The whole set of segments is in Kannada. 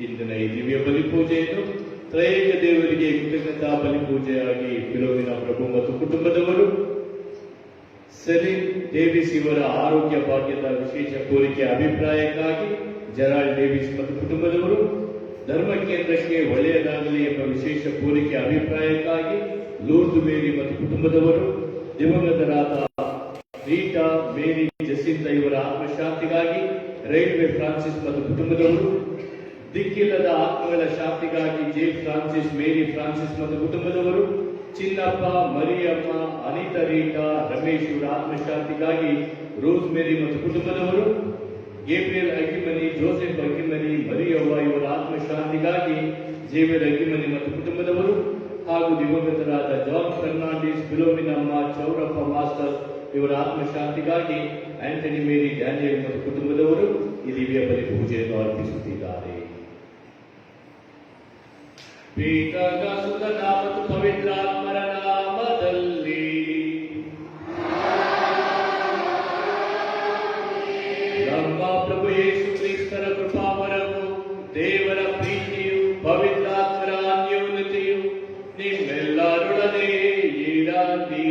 ಇಂದಿನ ಈ ದಿವ್ಯ ಬಲಿಪೂಜೆಯನ್ನು ತ್ರೈಕ ದೇವರಿಗೆ ಕೃತಜ್ಞತಾ ಬಲಿಪೂಜೆಯಾಗಿ ಫಿಲೋಮಿನ ಪ್ರಭು ಮತ್ತು ಕುಟುಂಬದವರು, ಸೆಲಿನ್ ಡೇವಿಸ್ ಇವರ ಆರೋಗ್ಯ ಭಾಗ್ಯದ ವಿಶೇಷ ಕೋರಿಕೆ ಅಭಿಪ್ರಾಯಕ್ಕಾಗಿ ಜೆರಾಲ್ಡ್ ಡೇವಿಸ್ ಮತ್ತು ಕುಟುಂಬದವರು, ಧರ್ಮ ಕೇಂದ್ರಕ್ಕೆ ಒಳ್ಳೆಯದಾಗಲಿ ಎಂಬ ವಿಶೇಷ ಕೋರಿಕೆ ಅಭಿಪ್ರಾಯಕ್ಕಾಗಿ ಲೂರ್ದು ಮೇರಿ ಮತ್ತು ಕುಟುಂಬದವರು, ದಿವಂಗತರಾದ ರೀಟಾ ಮೇರಿ ಜಸಿಂತ ಇವರ ಆತ್ಮಶಾಂತಿಗಾಗಿ ರೈಲ್ವೆ ಫ್ರಾನ್ಸಿಸ್ ಮತ್ತು ಕುಟುಂಬದವರು, ದಿಕ್ಕಿಲ್ಲದ ಆತ್ಮಗಳ ಶಾಂತಿಗಾಗಿ ಜೆ ಫ್ರಾನ್ಸಿಸ್ ಮೇರಿ ಫ್ರಾನ್ಸಿಸ್ ಮತ್ತು ಕುಟುಂಬದವರು, ಚಿನ್ನಪ್ಪ, ಮರಿಯಮ್ಮ, ಅನಿತಾ, ರೀಟಾ, ರಮೇಶ್ ಇವರ ಆತ್ಮಶಾಂತಿಗಾಗಿ ರೋಸ್ ಮೇರಿ ಮತ್ತು ಕುಟುಂಬದವರು, ಗೇಬ್ರಿಯಲ್ ಅಗಿಮನಿ, ಜೋಸೆಫ್ ಅಗಿಮನಿ, ಮರಿಯವ್ವ ಇವರ ಆತ್ಮಶಾಂತಿಗಾಗಿ ಜೇವಿಯರ್ ಅಗಿಮನಿ ಮತ್ತು ಕುಟುಂಬದವರು, ಹಾಗೂ ದಿವಂಗತರಾದ ಜಾನ್ ಫರ್ನಾಂಡಿಸ್, ಫಿಲೋಮಿನಮ್ಮ, ಚೌರಪ್ಪ ಮಾಸ್ಟರ್ ಇವರ ಆತ್ಮಶಾಂತಿಗಾಗಿ ಆಂಟನಿ ಮೇರಿ ಡ್ಯಾನಿಯಲ್ ಮತ್ತು ಕುಟುಂಬದವರು ಈ ದಿವ್ಯ ಬಲಿ ಪೂಜೆಯನ್ನು ಅರ್ಪಿಸುತ್ತಿದ್ದಾರೆ. ಪಿತನ ಸುತನ ಮತ್ತು ಪವಿತ್ರಾತ್ಮರ ನಾಮದಲ್ಲಿ ನಮ್ಮ ಪ್ರಭು ಯೇಸು ಕ್ರಿಸ್ತರ ಕೃಪಾವರವು, ದೇವರ ಪ್ರೀತಿಯು, ಪವಿತ್ರಾತ್ಮರ ಅನ್ಯೋನ್ಯತೆಯು ನಿಮ್ಮೆಲ್ಲರೊಡನೆ ಇರಲಿ.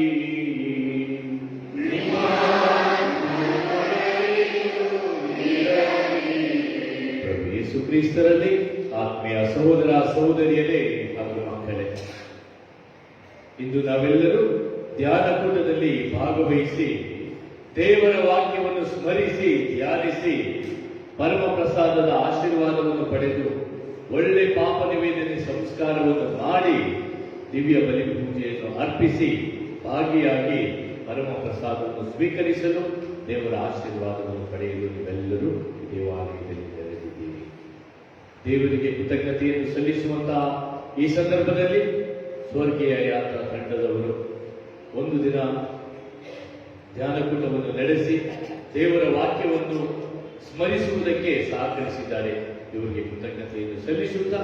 ಪ್ರಭು ಯೇಸು ಕ್ರಿಸ್ತರಲ್ಲಿ ಆತ್ಮೀಯ ಸಹೋದರ ಸಹೋದರಿಯರೇ ಹಾಗೂ ಮಕ್ಕಳೇ, ಇಂದು ನಾವೆಲ್ಲರೂ ಧ್ಯಾನಕೂಟದಲ್ಲಿ ಭಾಗವಹಿಸಿ ದೇವರ ವಾಕ್ಯವನ್ನು ಸ್ಮರಿಸಿ ಧ್ಯಾನಿಸಿ ಪರಮ ಪ್ರಸಾದದ ಆಶೀರ್ವಾದವನ್ನು ಪಡೆದು ಒಳ್ಳೆ ಪಾಪ ನಿವೇದನೆ ಸಂಸ್ಕಾರವನ್ನು ಮಾಡಿ ದಿವ್ಯ ಬಲಿ ಪೂಜೆಯನ್ನು ಅರ್ಪಿಸಿ ಭಾಗಿಯಾಗಿ ಪರಮ ಪ್ರಸಾದವನ್ನು ಸ್ವೀಕರಿಸಲು ದೇವರ ಆಶೀರ್ವಾದವನ್ನು ಪಡೆಯಲು ನೀವೆಲ್ಲರೂ ದೇವಾಲಯದಲ್ಲಿ ತೆರೆದಿದ್ದೀರಿ. ದೇವರಿಗೆ ಕೃತಜ್ಞತೆಯನ್ನು ಸಲ್ಲಿಸುವಂತಹ ಈ ಸಂದರ್ಭದಲ್ಲಿ ಸ್ವರ್ಗೀಯ ಯಾತ್ರಾ ತಂಡದವರು ಒಂದು ದಿನ ಧ್ಯಾನಕೂಟವನ್ನು ನಡೆಸಿ ದೇವರ ವಾಕ್ಯವನ್ನು ಸ್ಮರಿಸುವುದಕ್ಕೆ ಸಹಕರಿಸಿದ್ದಾರೆ. ಇವರಿಗೆ ಕೃತಜ್ಞತೆಯನ್ನು ಸಲ್ಲಿಸುತ್ತಾ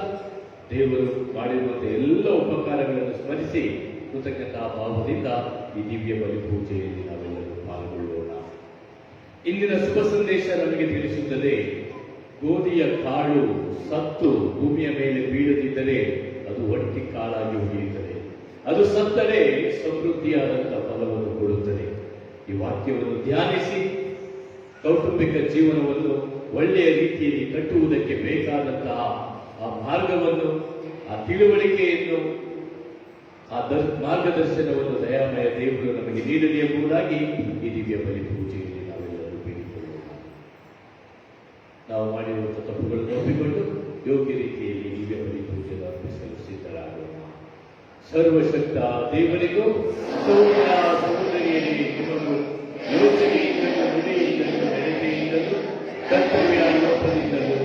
ದೇವರು ಮಾಡಿರುವಂತಹ ಎಲ್ಲ ಉಪಕಾರಗಳನ್ನು ಸ್ಮರಿಸಿ ಕೃತಜ್ಞತಾ ಭಾವದಿಂದ ಈ ದಿವ್ಯ ಬಲಿ ಪೂಜೆಯಲ್ಲಿ ನಾವೆಲ್ಲರೂ ಪಾಲ್ಗೊಳ್ಳೋಣ. ಇಂದಿನ ಶುಭ ಸಂದೇಶ ನಮಗೆ ತಿಳಿಸುತ್ತದೆ, ಗೋಧಿಯ ಕಾಳು ಸತ್ತು ಭೂಮಿಯ ಮೇಲೆ ಬೀಳದಿದ್ದರೆ ಅದು ಒಟ್ಟಿ ಕಾಳಾಗಿ ಉಳಿಯುತ್ತದೆ, ಅದು ಸತ್ತರೆ ಸಮೃದ್ಧಿಯಾದಂತಹ ಫಲವನ್ನು ಕೊಡುತ್ತದೆ. ಈ ವಾಕ್ಯವನ್ನು ಧ್ಯಾನಿಸಿ ಕೌಟುಂಬಿಕ ಜೀವನವನ್ನು ಒಳ್ಳೆಯ ರೀತಿಯಲ್ಲಿ ಕಟ್ಟುವುದಕ್ಕೆ ಬೇಕಾದಂತಹ ಆ ಮಾರ್ಗವನ್ನು, ಆ ತಿಳುವಳಿಕೆಯನ್ನು, ಆ ಮಾರ್ಗದರ್ಶನವನ್ನು ದಯಾಮಯ ದೇವರು ನಮಗೆ ನೀಡಲಿ ಎಂಬುದಾಗಿ ಈ ದಿವ್ಯ ಬಲಿ ಪೂಜೆಯಲ್ಲಿ ನಾವೆಲ್ಲರೂ ಬೇಡಿಕೊಳ್ಳೋಣ. ನಾವು ಮಾಡಿರುವಂತಹ ತಪ್ಪುಗಳನ್ನು ಒಪ್ಪಿಕೊಂಡು ಯೋಗ್ಯ ರೀತಿಯಲ್ಲಿ ದಿವ್ಯ ಬಲಿ ಪೂಜೆಯನ್ನು ಅರ್ಪಿಸಲು ಸಿದ್ಧರಾಗೋಣ. ಸರ್ವಶಕ್ತ ದೇವರಿಗೂ ಸಹೋದರ ಸಹೋದರಿಯರಿಗೆ ನಿಮಗೂ ಯೋಚನೆಯಿಂದಲೂ ನುಡಿಯಿಂದಲೂ ನಡತೆಯಿಂದಲೂ ಕರ್ತವ್ಯ ಲೋಪದಿಂದಲೂ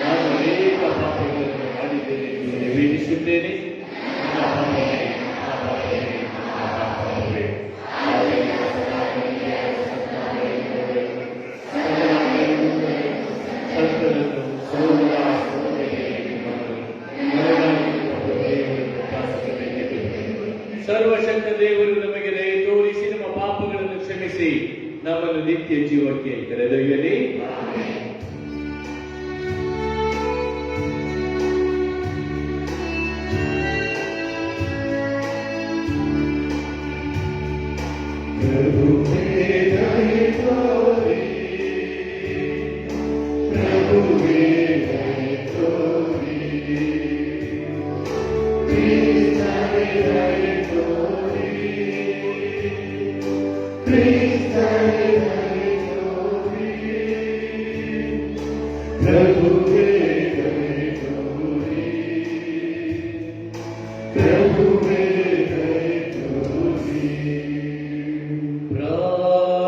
ನಾನು ಅನೇಕ ಪಾಪಗಳನ್ನು ಮಾಡಿದ್ದೇನೆ ಎಂದು ನಿವೇದಿಸುತ್ತೇನೆ. ಸರ್ವಶಕ್ತ ದೇವರು ನಮಗೆ ದಯ ತೋರಿಸಿ ನಮ್ಮ ಪಾಪಗಳನ್ನು ಕ್ಷಮಿಸಿ ನಮ್ಮನ್ನು ನಿತ್ಯ ಜೀವಕ್ಕೆ ಕರೆದೊಯ್ಯಲಿ.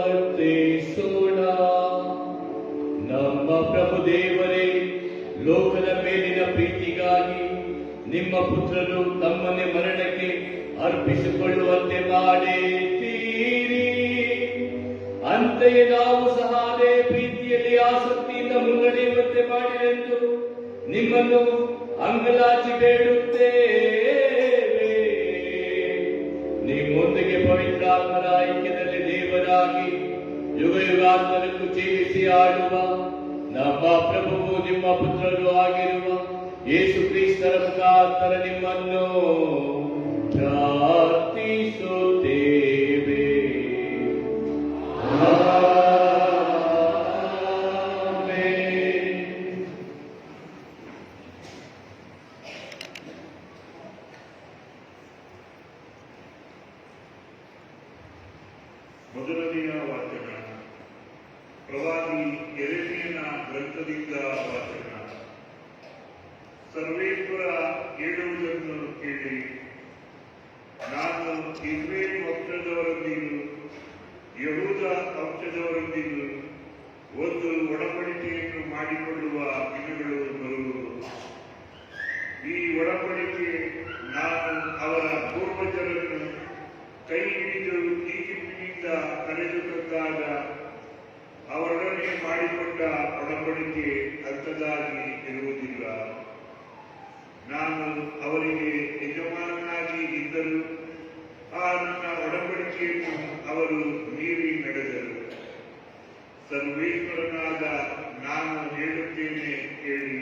ಪ್ರಾರ್ಥಿಸೋಣ. ನಮ್ಮ ಪ್ರಭು ದೇವರೇ, ಲೋಕದ ಮೇಲಿನ ಪ್ರೀತಿಗಾಗಿ ನಿಮ್ಮ ಪುತ್ರರು ತಮ್ಮನ್ನೇ ಮರಣಕ್ಕೆ ಅರ್ಪಿಸಿಕೊಳ್ಳುವಂತೆ ಮಾಡಿದ್ದೀರಿ. ಅಂತೆಯೇ ನಾವು ಸಹ ಅದೇ ಪ್ರೀತಿಯಲ್ಲಿ ಆಸಕ್ತಿಯಿಂದ ಮುನ್ನಡೆಯುವಂತೆ ಮಾಡಿರೆಂದು ನಿಮ್ಮನ್ನು ಅಂಗಲಾಚಿ ಬೇಡುತ್ತೇವೆ. ನಿಮ್ಮೊಂದಿಗೆ ಪವಿತ್ರಾತ್ಮರ ಐಕ್ಯದಲ್ಲಿ ದೇವರಾಗಿ ಯುಗ ಯುಗಾಂತರಕ್ಕೂ ಜೀವಿಸಿ ಆಡುವ ನಮ್ಮ ಪ್ರಭುವು ನಿಮ್ಮ ಪುತ್ರರು ಆಗಿರುವ ಯೇಸು ಕ್ರಿಸ್ತರ ಮುಖಾಂತರ ನಿಮ್ಮನ್ನು ಪ್ರಾರ್ಥಿಸುತ್ತೇವೆ. ಮೊದಲನೆಯ ವಾಚನ ಪ್ರವಾದಿ ಯೆರೆಮೀಯನ ಗ್ರಂಥದಿಂದ ವಾಚನ. ಸರ್ವೇಶ್ವರ ಹೇಳುವುದನ್ನು ಕೇಳಿ, ನಾನು ಇಸ್ರೇಲ್ ವಂಶದವರೊಂದಿಗೂ ಯಹೂದ ವಂಶದವರೊಂದಿಗೂ ಒಂದು ಒಡಂಬಡಿಕೆಯನ್ನು ಮಾಡಿಕೊಳ್ಳುವ ದಿನಗಳು ಬರುವುದು. ಈ ಒಡಂಬಡಿಕೆ ನಾನು ಅವರ ಪೂರ್ವಜರನ್ನು ಕೈ ಹಿಡಿದು ಈಜಿಪ್ಟಿನಿಂದ ಕರೆದು ತಂದಾಗ ಅವರೊಡನೆ ಮಾಡಿಕೊಂಡ ಒಡಂಬಡಿಕೆ ಅಂಥದ್ದಾಗಿ ಇರುವುದಿಲ್ಲ. ನಾನು ಅವರಿಗೆ ಯಜಮಾನನಾಗಿ ಇದ್ದರೂ ಆ ನನ್ನ ಒಡಂಬಡಿಕೆಯನ್ನು ಅವರು ಮೀರಿ ನಡೆದರು. ಸರ್ವೇಶ್ವರನಾದ ನಾನು ಹೇಳುತ್ತೇನೆ ಕೇಳಿ,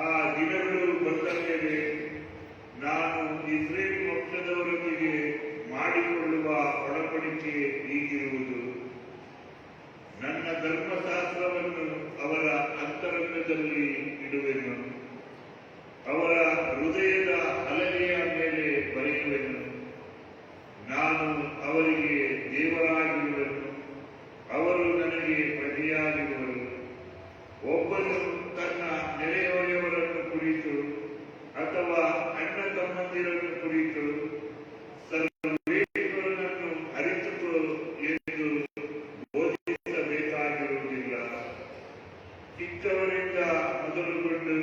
ಆ ದಿನಗಳು ಬಂದ ಮೇಲೆ ನಾನು ಇಸ್ರೇಲ್ ವಂಶದವರೊಂದಿಗೆ ಮಾಡಿಕೊಳ್ಳುವ ಒಡಂಬಡಿಕೆ ಹೀಗಿರುವುದು. ನನ್ನ ಧರ್ಮಶಾಸ್ತ್ರವನ್ನು ಅವರ ಅಂತರಂಗದಲ್ಲಿ ಇಡುವೆನು, ಅವರ ಹೃದಯದ ಹಲಗೆಯ ಮೇಲೆ ಬರೆಯುವೆನು. ನಾನು ಅವರಿಗೆ ದೇವರಾಗಿರುವೆನು, ಅವರು ನನಗೆ ಪ್ರಜೆಯಾಗಿರುವರು. ಒಬ್ಬನು ತನ್ನ ನೆರೆಹೊರೆಯವರನ್ನು ಕುರಿತು ಅಥವಾ ಅಣ್ಣ ತಮ್ಮಂದಿರನ್ನು ಕುರಿತು ಸರ್ವೇಶ್ವರನನ್ನು ಅರಿತುಕೋ ಎಂದು ಬೋಧಿಸಬೇಕಾಗಿರುವುದಿಲ್ಲ. ಚಿಕ್ಕವರಿಂದ ಮೊದಲುಗೊಂಡು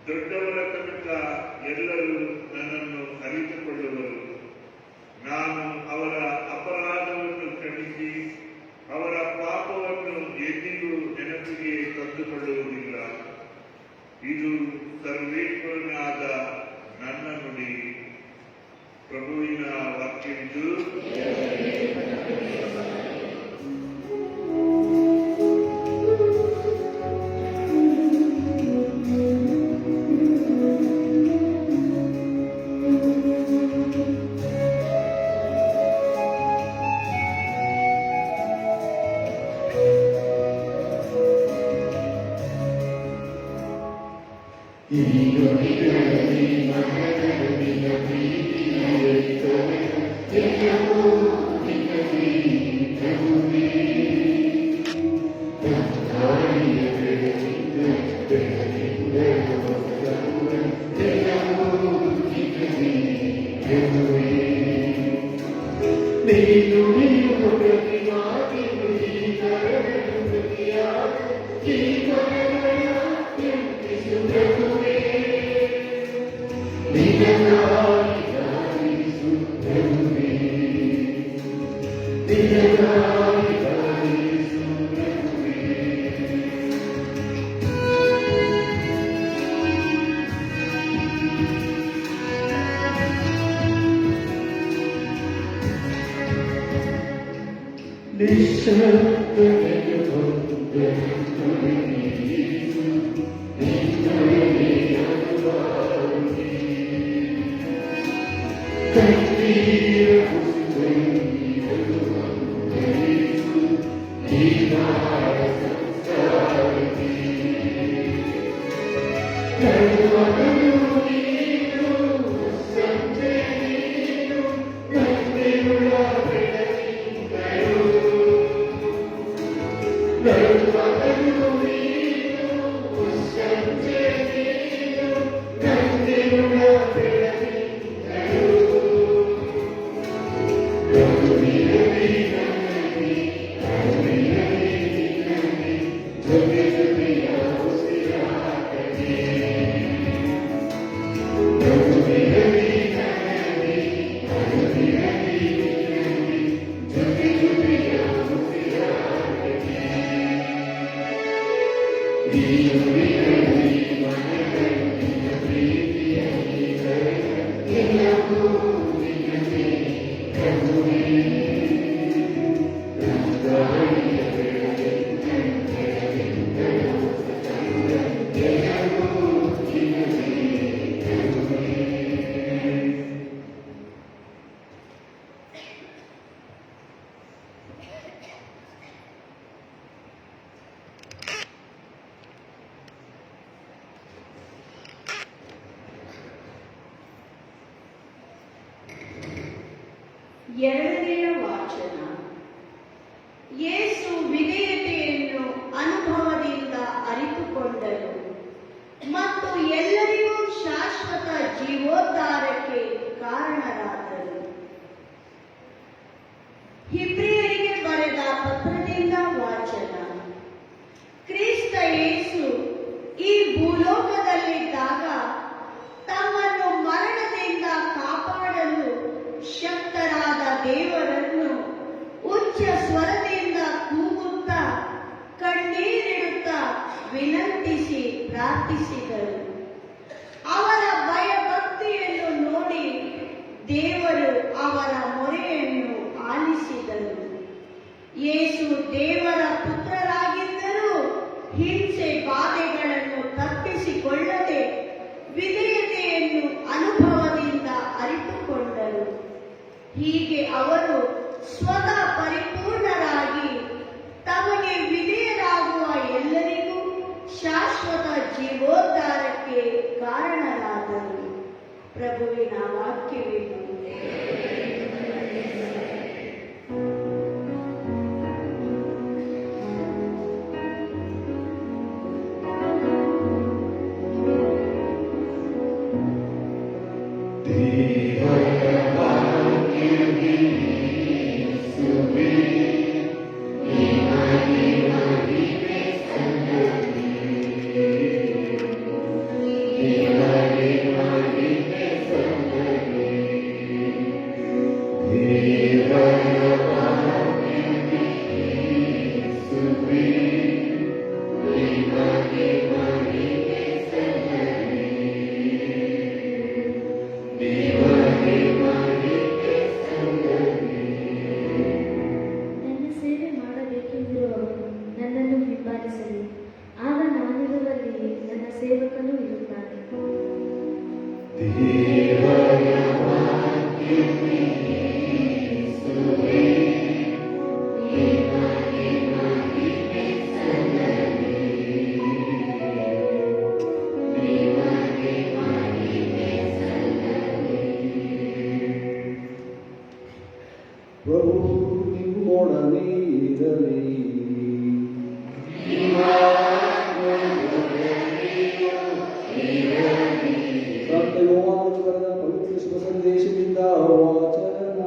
ದೊಡ್ಡವರ ತನಕ ಎಲ್ಲರೂ ನನ್ನನ್ನು ಅರಿತುಕೊಳ್ಳುವರು. ನಾನು ಅವರ ಅಪರಾಧವನ್ನು ಕ್ಷಮಿಸಿ ಅವರ ಪಾಪವನ್ನು ಎಂದಿಗೂ ನೆನಪಿಗೆ ತಂದುಕೊಳ್ಳುವುದಿಲ್ಲ. ಇದು ಸರ್ವೇಶ್ವರನಾದ ನನ್ನ ನುಡಿ. ಪ್ರಭುವಿನ ವಾಕ್ಯವಿದು. ಎರಡನೆಯ ವಾಚನ. ಯೇಸು ವಿಧೇಯತೆಯನ್ನು ಅನುಭವದಿಂದ ಅರಿತುಕೊಂಡರು ಮತ್ತು ಎಲ್ಲರಿಗೂ ಶಾಶ್ವತ ಜೀವೋದ್ಧಾರಕ್ಕೆ ಕಾರಣರಾದರು. ಇಬ್ರಿಯರಿಗೆ ಬರೆದ ಪತ್ರದಿಂದ ವಾಚನ. ಕ್ರಿಸ್ತ ಯೇಸು ಈ ಭೂಲೋಕದಲ್ಲಿದ್ದಾಗ ತಮ್ಮನ್ನು ಮರಣದಿಂದ ಕಾಪಾಡಲು ಶಕ್ತರಾದ ದೇವರನ್ನು ಉಚ್ಚ ಸ್ವರದಿಂದ ಕೂಗುತ್ತಾ ಕಣ್ಣೀರಿಡುತ್ತಾ ವಿನಂತಿಸಿ ಪ್ರಾರ್ಥಿಸಿದರು. ಅವರ ಭಯಭಕ್ತಿಯನ್ನು ನೋಡಿ ದೇವರು ಅವರ ಮೊರೆಯನ್ನು ಆಲಿಸಿದರು. ಯೇಸು ದೇವರ ಪುತ್ರರಾಗಿದ್ದರೂ ಹಿಂಸೆ ಬಾಧೆಗಳನ್ನು ತಪ್ಪಿಸಿಕೊಳ್ಳದೆ ವಿಧೇಯತೆಯನ್ನು ಅನುಭವದಿಂದ ಅರಿತುಕೊಂಡರು. ಹೀಗೆ ಅವರು ಸ್ವತಃ ಪರಿಪೂರ್ಣರಾಗಿ ತಮಗೆ ವಿಧೇಯರಾಗುವ ಎಲ್ಲರಿಗೂ ಶಾಶ್ವತ ಜೀವೋದ್ಧಾರಕ್ಕೆ ಕಾರಣರಾದರು. ಪ್ರಭುವಿನ ವಾಕ್ಯವೇನು. ಪ್ರಭು ನಿಮ್ಮೊಡನೆ ಇರಲಿ. ಸಂತ ಯೋಹಾನನು ಬರೆದ ಪವಿತ್ರ ಶುಭ ಸಂದೇಶದಿಂದ ವಾಚನ.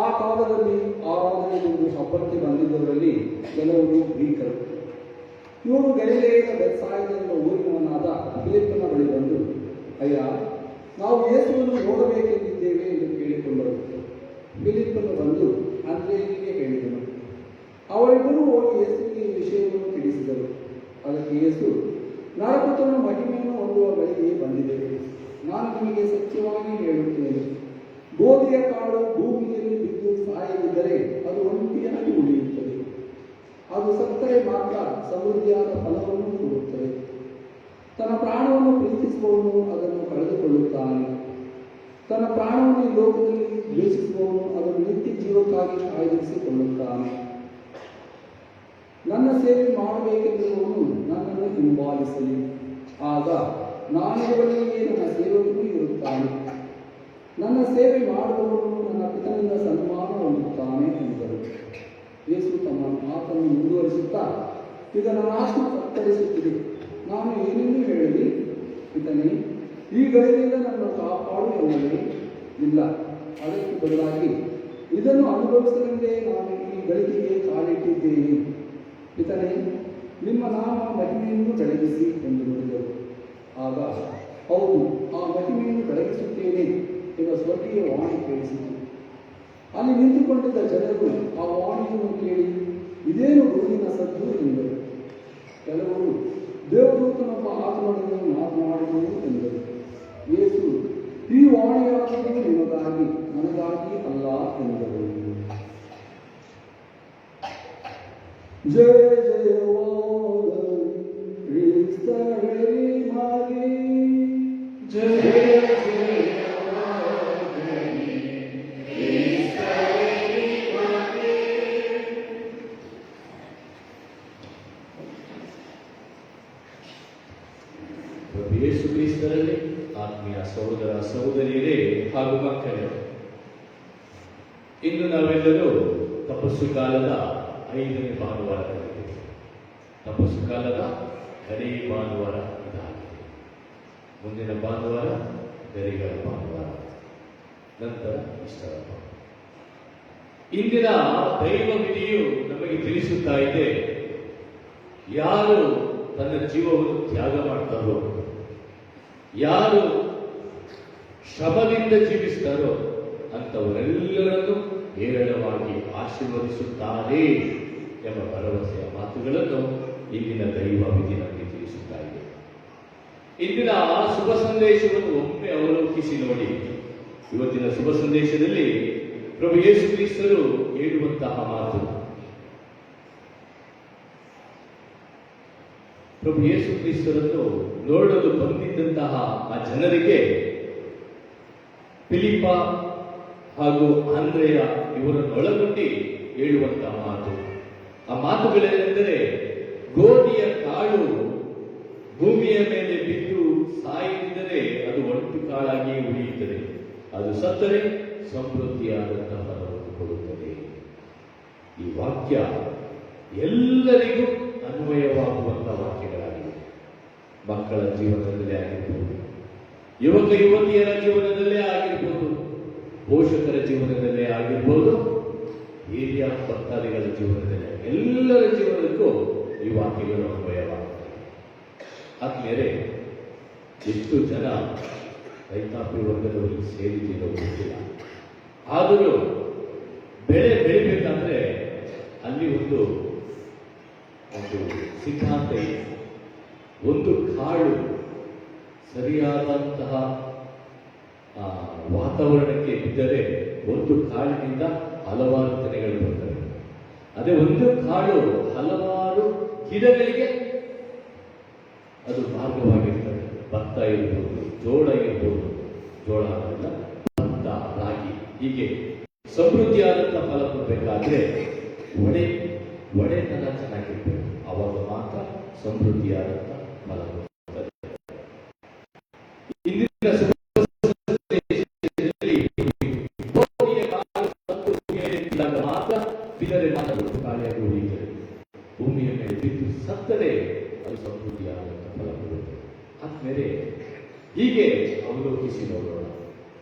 ಆ ಕಾಲದಲ್ಲಿ ಆರಾಧನೆಗೊಂದು ಹಬ್ಬಕ್ಕೆ ಬಂದಿದ್ದವರಲ್ಲಿ ಕೆಲವರು ಗ್ರೀಕರು. ಇವರು ಗಲಿಲೆಯ ಬೆತ್ಸಾಯಿದ ಎಂಬ ಊರಿನವನಾದ ಫಿಲಿಪ್ಪನ ಬಳಿ ಬಂದು, ಅಯ್ಯ, ನಾವು ಯೇಸುವನ್ನು ನೋಡಬೇಕೆಂದಿದ್ದೇವೆ ಎಂದು ಕೇಳಿಕೊಂಡರು. ಫಿಲಿಪ್ಪನು ಬಂದು ಅಂದ್ರೇಯನಿಗೆ ಹೇಳಿದನು. ಅವರಿಬ್ಬರು ಹೋಗಿ ಯೇಸುವಿಗೆ ಈ ವಿಷಯವನ್ನು ತಿಳಿಸಿದರು. ಅದಕ್ಕೆ ಯೇಸು, ನರಪುತ್ರನು ಮಹಿಮೆಯನ್ನು ಹೊಂದುವ ಗಳಿಗೆ ಬಂದಿದೆ. ನಾನು ನಿಮಗೆ ಸತ್ಯವಾಗಿ ಹೇಳುತ್ತೇನೆ, ಗೋಧಿಯ ಕಾಳು ಭೂಮಿಯಲ್ಲಿ ಬಿದ್ದು ಸಾಯದಿದ್ದರೆ ಅದು ಒಂಟಿಯಾಗಿ ಉಳಿಯುತ್ತದೆ. ಅದು ಸತ್ತರೆ ಮಾತ್ರ ಸಮೃದ್ಧಿಯಾದ ಫಲವನ್ನು ಕೊಡುತ್ತದೆ. ತನ್ನ ಪ್ರಾಣವನ್ನು ಪ್ರೀತಿಸುವವನು ಅದನ್ನು ಕಳೆದುಕೊಳ್ಳುತ್ತಾನೆ. ತನ್ನ ಪ್ರಾಣವನ್ನು ಈ ಲೋಕದಲ್ಲಿ ದ್ವೇಷಿಸುವವನು ಅದನ್ನು ನಿತ್ಯ ಜೀವಕ್ಕಾಗಿ ಕಾಯ್ದಿರಿಸಿಕೊಳ್ಳುತ್ತಾನೆ. ನನ್ನ ಸೇವೆ ಮಾಡಬೇಕೆಂದಿರುವವನು ನನ್ನನ್ನು ಹಿಂಬಾಲಿಸಲಿ. ಆಗ ನಾನಿರುವಲ್ಲಿಯೇ ನನ್ನ ಸೇವಕನು ಇರುತ್ತಾನೆ. ನನ್ನ ಸೇವೆ ಮಾಡುವವನು ನನ್ನ ಪಿತನಿಂದ ಸನ್ಮಾನ ಹೊಂದುತ್ತಾನೆ ಎಂದರು. ಯೇಸು ತಮ್ಮ ಮಾತನ್ನು ಮುಂದುವರಿಸುತ್ತಾ, ಈಗ ನನ್ನ ಆತ್ಮ ತತ್ತರಿಸುತ್ತಿದೆ. ನಾನು ಏನೆಂದು ಹೇಳಲಿ? ಪಿತನೇ, ಈ ಗಳಿಗೆಯಿಂದ ನನ್ನ ಕಾಪಾಡು ಎಂದರೆ ಇಲ್ಲ. ಅದಕ್ಕೆ ಬದಲಾಗಿ ಇದನ್ನು ಅನುಭವಿಸಲೆಂದೇ ನಾನು ಈ ಗಳಿಗೆಗೆ ಕಾಲಿಟ್ಟಿದ್ದೇನೆ. ಪಿತನೇ, ನಿಮ್ಮ ನಾಮ ಮಹಿಮೆಯನ್ನು ಬೆಳಗಿಸಿ ಎಂದು ನುಡಿದರು. ಆಗ ಹೌದು, ಆ ಮಹಿಮೆಯನ್ನು ಬೆಳಗಿಸುತ್ತೇನೆ ಎಂಬ ಸ್ವರ್ಗೀಯ ವಾಣಿ ಕೇಳಿಸಿತು. ಅಲ್ಲಿ ನಿಂತುಕೊಂಡಿದ್ದ ಜನರು ಆ ವಾಣಿಯನ್ನು ಕೇಳಿ, ಇದೇನು ಗುರುವಿನ ಸದ್ದು ಎಂದರು. ಕೆಲವರು, ದೇವದೂತನೊಬ್ಬ ಆತ್ಮನೊಡನೆ ಮಾತನಾಡಿದನು ಎಂದರು. ಯೇಸು, ಈ ವಾಣಿಯಾಗುವುದು ನಿಮಗಾಗಿ, ನನಗಾಗಿ ಅಲ್ಲ ಎಂದರು. ಜಯ ಜಯವಾದ ಕ್ರಿಸ್ತರೇ ಮಾರಿ, ಜಯ ಸಹೋದರಿಯರೇ ಹಾಗೂ ಮಕ್ಕಳೇ, ಇಂದು ನಾವೆಲ್ಲರೂ ತಪಸ್ಸು ಕಾಲದ 5ನೇ ಭಾನುವಾರದಲ್ಲಿದ್ದೇವೆ. ತಪಸ್ಸು ಕಾಲದ ಕಡೇ ಭಾನುವಾರ ಇದಾಗಿದೆ. ಮುಂದಿನ ಭಾನುವಾರ ಗರಿಗಳ ಭಾನುವಾರ, ನಂತರ ಇಷ್ಟರ ಭಾನುವಾರ. ಇಂದಿನ ದೈವ ವಿಧಿಯು ನಮಗೆ ತಿಳಿಸುತ್ತಾ ಇದೆ, ಯಾರು ತನ್ನ ಜೀವವನ್ನು ತ್ಯಾಗ ಮಾಡ್ತಾರೋ, ಯಾರು ಶ್ರಮದಿಂದ ಜೀವಿಸ್ತಾರೋ ಅಂತವರೆಲ್ಲರನ್ನು ಹೇರಳವಾಗಿ ಆಶೀರ್ವದಿಸುತ್ತಾರೆ ಎಂಬ ಭರವಸೆಯ ಮಾತುಗಳನ್ನು ಇಂದಿನ ದೈವ ವಿಧಿ ನಮಗೆ ತಿಳಿಸುತ್ತಾ ಇದೆ. ಇಂದಿನ ಆ ಶುಭ ಸಂದೇಶವನ್ನು ಒಮ್ಮೆ ಅವಲೋಕಿಸಿ ನೋಡಿ. ಇವತ್ತಿನ ಶುಭ ಸಂದೇಶದಲ್ಲಿ ಪ್ರಭು ಯೇಸು ಕ್ರಿಸ್ತರು ಹೇಳುವಂತಹ ಮಾತು, ಪ್ರಭು ಯೇಸು ಕ್ರಿಸ್ತರನ್ನು ನೋಡಲು ಬಂದಿದ್ದಂತಹ ಆ ಜನರಿಗೆ ಫಿಲಿಪ್ಪ ಹಾಗೂ ಆಂದ್ರೆಯ ಇವರನ್ನು ಒಳಗೊಂಡು ಹೇಳುವಂತಹ ಮಾತು. ಆ ಮಾತುಗಳೇನೆಂದರೆ, ಗೋಧಿಯ ಕಾಳು ಭೂಮಿಯ ಮೇಲೆ ಬಿದ್ದು ಸಾಯಿದರೆ ಅದು ಒಟ್ಟು ಕಾಳಾಗಿ ಉಳಿಯುತ್ತದೆ, ಅದು ಸತ್ತರೆ ಸಮೃದ್ಧಿಯಾದಂತಹ ಫಲವನ್ನು ಕೊಡುತ್ತದೆ. ಈ ವಾಕ್ಯ ಎಲ್ಲರಿಗೂ ಅನ್ವಯವಾಗುವಂತಹ ವಾಕ್ಯಗಳಾಗಿವೆ. ಮಕ್ಕಳ ಜೀವನದಲ್ಲೇ ಆಗಿರ್ಬೋದು, ಯುವಕ ಯುವತಿಯರ ಜೀವನದಲ್ಲೇ ಆಗಿರ್ಬೋದು, ಪೋಷಕರ ಜೀವನದಲ್ಲೇ ಆಗಿರ್ಬೋದು, ಹಿರಿಯ ಭಕ್ತಾದಿಗಳ ಜೀವನದಲ್ಲೇ, ಎಲ್ಲರ ಜೀವನಕ್ಕೂ ಈ ವಾಕ್ಯಗಳು ಅನ್ವಯವಾಗುತ್ತವೆ. ಆದ್ಮೇಲೆ ಎಷ್ಟು ಜನ ರೈತಾಪಿ ವರ್ಗದವರಿಗೆ ಸೇರಿದ್ದೀರೋ ಗೊತ್ತಿಲ್ಲ. ಆದರೂ ಬೆಳೆ ಬೆಳಿಬೇಕಾದ್ರೆ ಅಲ್ಲಿ ಒಂದು ಸಿದ್ಧಾಂತ ಇದೆ. ಒಂದು ಕಾಳು ಸರಿಯಾದಂತಹ ವಾತಾವರಣಕ್ಕೆ ಬಿದ್ದರೆ ಒಂದು ಕಾಳಿನಿಂದ ಹಲವಾರು ತೆನೆಗಳು ಬರ್ತವೆ. ಅದೇ ಒಂದು ಕಾಳು ಹಲವಾರು ಗಿಡಗಳಿಗೆ ಅದು ಮಾರ್ಗವಾಗಿರ್ತದೆ. ಭತ್ತ ಇರ್ಬೋದು, ಜೋಳ ಇರ್ಬೋದು, ಜೋಳ ಅಲ್ಲ, ಭತ್ತ, ರಾಗಿ, ಹೀಗೆ ಸಮೃದ್ಧಿಯಾದಂತಹ ಫಲ ಕೊಡಬೇಕಾದ್ರೆ ಒಡೆತನ ಚೆನ್ನಾಗಿರ್ಬೇಕು. ಅವಾಗ ಮಾತ್ರ ಸಮೃದ್ಧಿಯಾದಂತಹ ಫಲ ಕೊಡ್ತದೆ. ಇಂದಿನ ಮಾತ್ರ ಬಿದರೆ ಮಾತ್ರ ಖಾಲಿಯಾಗಿ ಉಳಿಯುತ್ತದೆ. ಭೂಮಿಯ ಮೇಲೆ ಬಿದ್ದು ಸತ್ತರೆ ಅದು ಸಮೃದ್ಧಿಯಾದಂತಹ ಫಲ ಕೊಡುತ್ತದೆ. ಆದ್ಮೇಲೆ ಹೀಗೆ ಅವಲೋಕಿಸಿ ನೋಡೋಣ.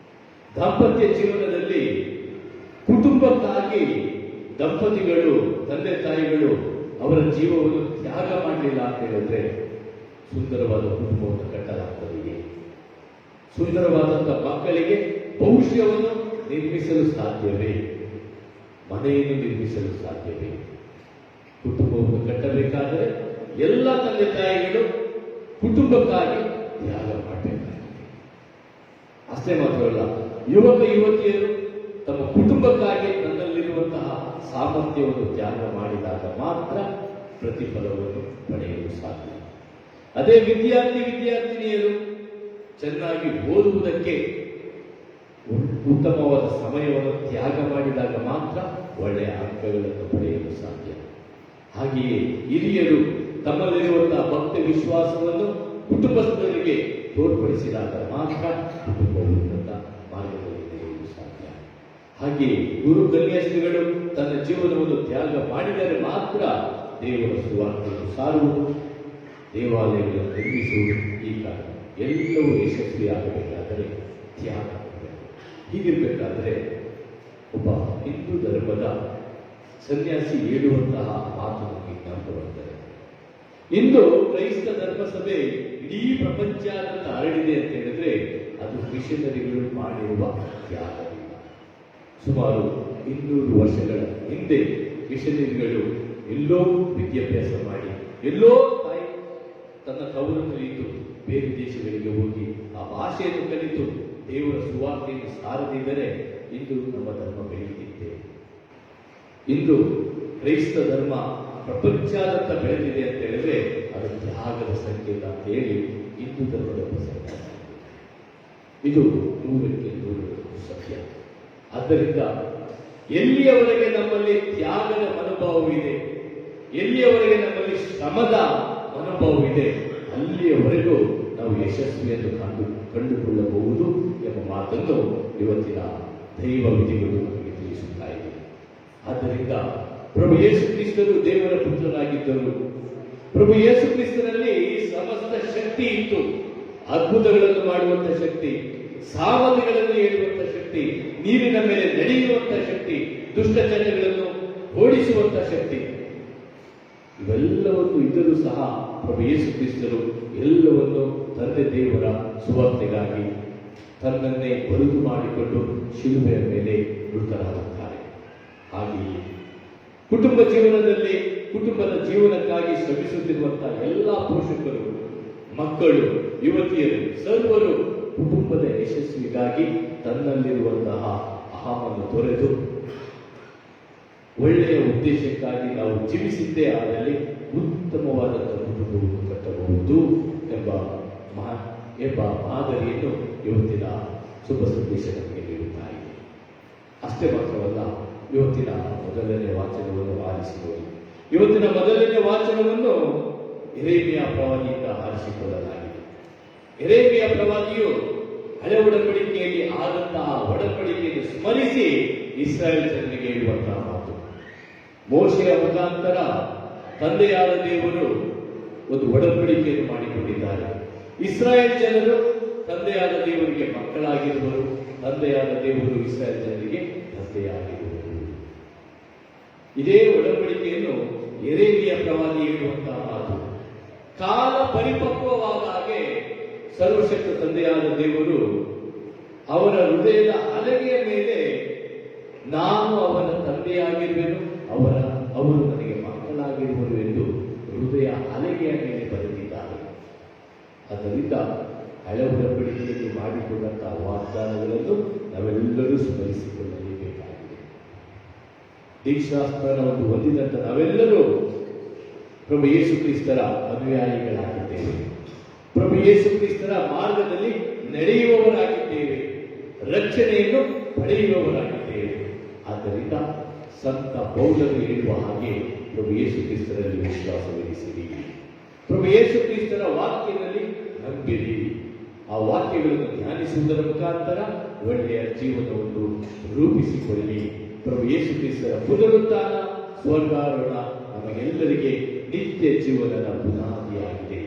ದಾಂಪತ್ಯ ಜೀವನದಲ್ಲಿ ಕುಟುಂಬಕ್ಕಾಗಿ ದಂಪತಿಗಳು, ತಂದೆ ತಾಯಿಗಳು ಅವರ ಜೀವವನ್ನು ತ್ಯಾಗ ಮಾಡಲಿಲ್ಲ ಅಂತ ಹೇಳಿದ್ರೆ ಸುಂದರವಾದ ಕುಟುಂಬವನ್ನು ಕಟ್ಟಲಾಗ್ತದೆ. ಸುಂದರವಾದಂತಹ ಮಕ್ಕಳಿಗೆ ಭವಿಷ್ಯವನ್ನು ನಿರ್ಮಿಸಲು ಸಾಧ್ಯವೇ? ಮನೆಯನ್ನು ನಿರ್ಮಿಸಲು ಸಾಧ್ಯವೇ? ಕುಟುಂಬವನ್ನು ಕಟ್ಟಬೇಕಾದರೆ ಎಲ್ಲ ತಂದೆ ತಾಯಿಗಳು ಕುಟುಂಬಕ್ಕಾಗಿ ತ್ಯಾಗ ಮಾಡಬೇಕಾಗಿದೆ. ಅಷ್ಟೇ ಮಾತ್ರವಲ್ಲ, ಯುವಕ ಯುವತಿಯರು ತಮ್ಮ ಕುಟುಂಬಕ್ಕಾಗಿ ತನ್ನಲ್ಲಿರುವಂತಹ ಸಾಮರ್ಥ್ಯವನ್ನು ತ್ಯಾಗ ಮಾಡಿದಾಗ ಮಾತ್ರ ಪ್ರತಿಫಲವನ್ನು ಪಡೆಯಲು ಸಾಧ್ಯ. ಅದೇ ವಿದ್ಯಾರ್ಥಿನಿಯರು ಚೆನ್ನಾಗಿ ಓದುವುದಕ್ಕೆ ಉತ್ತಮವಾದ ಸಮಯವನ್ನು ತ್ಯಾಗ ಮಾಡಿದಾಗ ಮಾತ್ರ ಒಳ್ಳೆಯ ಅಂಕಗಳನ್ನು ಪಡೆಯಲು ಸಾಧ್ಯ. ಹಾಗೆಯೇ ಹಿರಿಯರು ತಮ್ಮಲ್ಲಿರುವಂತಹ ಭಕ್ತಿ ವಿಶ್ವಾಸವನ್ನು ಕುಟುಂಬಸ್ಥರಿಗೆ ತೋರ್ಪಡಿಸಿದಾಗ ಮಾತ್ರ ಕುಟುಂಬ ಉನ್ನತ ಮಾರ್ಗದಲ್ಲಿ ನಡೆಯಲು ಸಾಧ್ಯ. ಹಾಗೆಯೇ ಗುರು ಕನ್ಯಾಸ್ತ್ರೀಗಳು ತನ್ನ ಜೀವನವನ್ನು ತ್ಯಾಗ ಮಾಡಿದರೆ ಮಾತ್ರ ದೇವರ ಸುವಾರ್ತೆಯನ್ನು ಸಾರುವುದು, ದೇವಾಲಯಗಳನ್ನು ನಿರ್ಮಿಸುವುದು, ಈ ಕಾರಣ ಎಲ್ಲವೂ ಯಶಸ್ವಿಯಾಗಬೇಕಾದರೆ ತ್ಯಾಗ ಮಾಡಬೇಕು. ಹೀಗಿರಬೇಕಾದ್ರೆ ಒಬ್ಬ ಹಿಂದೂ ಧರ್ಮದ ಸನ್ಯಾಸಿ ಹೇಳುವಂತಹ ಮಾತು ನಮಗೆ ಜ್ಞಾಪಕ ಬರ್ತದೆ. ಇಂದು ಕ್ರೈಸ್ತ ಧರ್ಮಸಭೆ ಇಡೀ ಪ್ರಪಂಚಾದ್ಯಂತ ಹರಡಿದೆ ಅಂತ ಹೇಳಿದ್ರೆ ಅದು ಮಿಷನರಿಗಳು ಮಾಡಿರುವ ತ್ಯಾಗದಿಂದ. ಸುಮಾರು 200 ವರ್ಷಗಳ ಹಿಂದೆ ಮಿಷನರಿಗಳು ಎಲ್ಲೋ ವಿದ್ಯಾಭ್ಯಾಸ ಮಾಡಿ, ಎಲ್ಲೋ ತಾಯಿ ತನ್ನ ತವರನ್ನು ಇದ್ದು ಬೇರೆ ದೇಶಗಳಿಗೆ ಹೋಗಿ ಆ ಭಾಷೆಯನ್ನು ಕಲಿತು ದೇವರ ಸುವಾರ್ತೆಯನ್ನು ಸಾರದಿದ್ದರೆ ಇಂದು ನಮ್ಮ ಧರ್ಮ ಬೆಳೆಯುತ್ತಿದೆ. ಇಂದು ಕ್ರೈಸ್ತ ಧರ್ಮ ಪ್ರಪಂಚಾದ್ಯಂತ ಬೆಳೆದಿದೆ ಅಂತ ಹೇಳಿದ್ರೆ ಅದು ತ್ಯಾಗದ ಸಂಕೇತ ಅಂತ ಹೇಳಿ ಹಿಂದೂ ಧರ್ಮದ ಪ್ರಸಂಗ. ಇದು 100ಕ್ಕೆ 100 ಸತ್ಯ. ಆದ್ದರಿಂದ ಎಲ್ಲಿಯವರೆಗೆ ನಮ್ಮಲ್ಲಿ ತ್ಯಾಗದ ಮನೋಭಾವವಿದೆ, ಎಲ್ಲಿಯವರೆಗೆ ನಮ್ಮಲ್ಲಿ ಶ್ರಮದ ಮನೋಭಾವವಿದೆ, ಅಲ್ಲಿಯವರೆಗೂ ನಾವು ಯಶಸ್ವಿಯನ್ನು ಕಂಡುಕೊಳ್ಳಬಹುದು, ಎಂಬ ಮಾತನ್ನು ಇವತ್ತಿನ ದೈವ ವಿಧಿಗಳು ನಮಗೆ ತಿಳಿಸುತ್ತಾ ಇದೆ. ಆದ್ದರಿಂದ ಪ್ರಭು ಯೇಸು ಕ್ರಿಸ್ತರು ದೇವರ ಪುತ್ರರಾಗಿದ್ದರು. ಪ್ರಭು ಯೇಸು ಕ್ರಿಸ್ತನಲ್ಲಿ ಸಮಸ್ತ ಶಕ್ತಿ ಇತ್ತು. ಅದ್ಭುತಗಳನ್ನು ಮಾಡುವಂತಹ ಶಕ್ತಿ, ಸಾಮರ್ಥ್ಯಗಳನ್ನು ಹೇಳುವಂತಹ ಶಕ್ತಿ, ನೀರಿನ ಮೇಲೆ ನಡೆಯುವಂತಹ ಶಕ್ತಿ, ದುಷ್ಟಚಟಗಳನ್ನು ಓಡಿಸುವಂತಹ ಶಕ್ತಿ, ಇವೆಲ್ಲವನ್ನು ಇದ್ದರೂ ಸಹ ಪ್ರಭು ಯೇಸು ಕ್ರಿಸ್ತರು ಎಲ್ಲವನ್ನು ತಂದೆ ದೇವರ ಸುವಾರ್ತೆಗಾಗಿ ತನ್ನನ್ನೇ ಬರುದು ಮಾಡಿಕೊಂಡು ಶಿಲುಬೆಯ ಮೇಲೆ ಮೃತರಾಗುತ್ತಾರೆ. ಹಾಗೆಯೇ ಕುಟುಂಬ ಜೀವನದಲ್ಲಿ ಕುಟುಂಬದ ಜೀವನಕ್ಕಾಗಿ ಶ್ರಮಿಸುತ್ತಿರುವಂತಹ ಎಲ್ಲ ಪೋಷಕರು, ಮಕ್ಕಳು, ಯುವತಿಯರು ಸರ್ವರು ಕುಟುಂಬದ ಯಶಸ್ವಿಗಾಗಿ ತನ್ನಲ್ಲಿರುವಂತಹ ಅಹಮನ್ನು ತೊರೆದು ಒಳ್ಳೆಯ ಉದ್ದೇಶಕ್ಕಾಗಿ ನಾವು ಜೀವಿಸಿದ್ದೇ ಆದಲ್ಲಿ ಉತ್ತಮವಾದಂತಹ ಕುಟುಂಬವನ್ನು ಕಟ್ಟಬಹುದು ಎಂಬ ಮಾದರಿಯನ್ನು ಇವತ್ತಿನ ಶುಭ ಸಂದೇಶ ನಮಗೆ ನೀಡುತ್ತಾ ಇದೆ. ಅಷ್ಟೇ ಮಾತ್ರವಲ್ಲ, ಇವತ್ತಿನ ಮೊದಲನೇ ವಾಚನವನ್ನು ಆರಿಸಿಕೊಳ್ಳಿ. ಇವತ್ತಿನ ಮೊದಲನೇ ವಾಚನವನ್ನು ಯೆರೆಮೀಯ ಪ್ರವಾದಿಯಿಂದ ಆರಿಸಿಕೊಳ್ಳಲಾಗಿದೆ. ಯೆರೆಮೀಯ ಪ್ರವಾದಿಯು ಹಳೆ ಒಡಂಬಡಿಕೆಯಲ್ಲಿ ಆದಂತಹ ಒಡಂಬಡಿಕೆಯನ್ನು ಸ್ಮರಿಸಿ ಇಸ್ರಾಯೇಲ್ ಜನರಿಗೆ ಹೇಳುವಂತಹ ಮಾತು. ಮೋಶೆಯ ಮುಖಾಂತರ ತಂದೆಯಾದ ದೇವರು ಒಂದು ಒಡಂಬಡಿಕೆಯನ್ನು ಮಾಡಿಕೊಂಡಿದ್ದಾರೆ. ಇಸ್ರಾಯೇಲ್ ಜನರು ತಂದೆಯಾದ ದೇವರಿಗೆ ಮಕ್ಕಳಾಗಿರುವರು, ತಂದೆಯಾದ ದೇವರು ಇಸ್ರಾಯೇಲ್ ಜನರಿಗೆ ತಂದೆಯಾಗಿರುವರು. ಇದೇ ಒಡಂಬಡಿಕೆಯನ್ನು ಯೆರೆಮೀಯ ಪ್ರವಾದಿ ಹೇಳುವಂತಹ ಮಾತು. ಕಾಲ ಪರಿಪಕ್ವವಾದ ಹಾಗೆ ಸರ್ವಶಕ್ತ ತಂದೆಯಾದ ದೇವರು ಅವರ ಹೃದಯದ ಹಲಗೆಯ ಮೇಲೆ ನಾನು ಅವನ ತಂದೆಯಾಗಿರುವೆನು, ಅವರು ನನಗೆ ಮಕ್ಕಳಾಗಿರುವರು ಎಂದು ಹೃದಯ ಹಲಗೆಯ ಮೇಲೆ ಬರೆದಿದ್ದಾರೆ. ಆದ್ದರಿಂದ ಹಳೆ ಒಡಂಬಡಿಕೆಯಲ್ಲಿ ಮಾಡಿಕೊಂಡಂತಹ ವಾಗ್ದಾನಗಳನ್ನು ನಾವೆಲ್ಲರೂ ಸ್ಮರಿಸಿಕೊಳ್ಳಲೇಬೇಕಾಗಿದೆ. ದೀಕ್ಷಾಸ್ತ್ರವನ್ನು ಹೊಂದಿದಂತ ನಾವೆಲ್ಲರೂ ಪ್ರಭು ಯೇಸು ಕ್ರಿಸ್ತರ ಅನುಯಾಯಿಗಳಾಗಿದ್ದೇವೆ. ಪ್ರಭು ಯೇಸು ಕ್ರಿಸ್ತರ ಮಾರ್ಗದಲ್ಲಿ ನಡೆಯುವವರಾಗಿದ್ದೇವೆ, ರಕ್ಷಣೆಯನ್ನು ಪಡೆಯುವವರಾಗಿದ್ದೇವೆ. ಆದ್ದರಿಂದ ಸಂತ ಪೌಲರು ಹೇಳುವ ಹಾಗೆ ಪ್ರಭು ಯೇಸು ಕ್ರಿಸ್ತರಲ್ಲಿ ವಿಶ್ವಾಸವಿರಿಸಿರಿ, ಪ್ರಭು ಯೇಸು ಕ್ರಿಸ್ತರ ವಾಕ್ಯದಲ್ಲಿ ನಂಬಿರಿ. ಆ ವಾಕ್ಯಗಳನ್ನು ಧ್ಯಾನಿಸುವುದರ ಮುಖಾಂತರ ಒಳ್ಳೆಯ ಜೀವನವನ್ನು ರೂಪಿಸಿಕೊಳ್ಳಿ. ಪ್ರಭು ಯೇಸು ಕ್ರಿಸ್ತರ ಪುನರುತ್ಥಾನ, ಸ್ವರ್ಗಾರೋಹಣ ನಮಗೆಲ್ಲರಿಗೆ ನಿತ್ಯ ಜೀವನದ ಬುನಾದಿಯಾಗಿದೆ.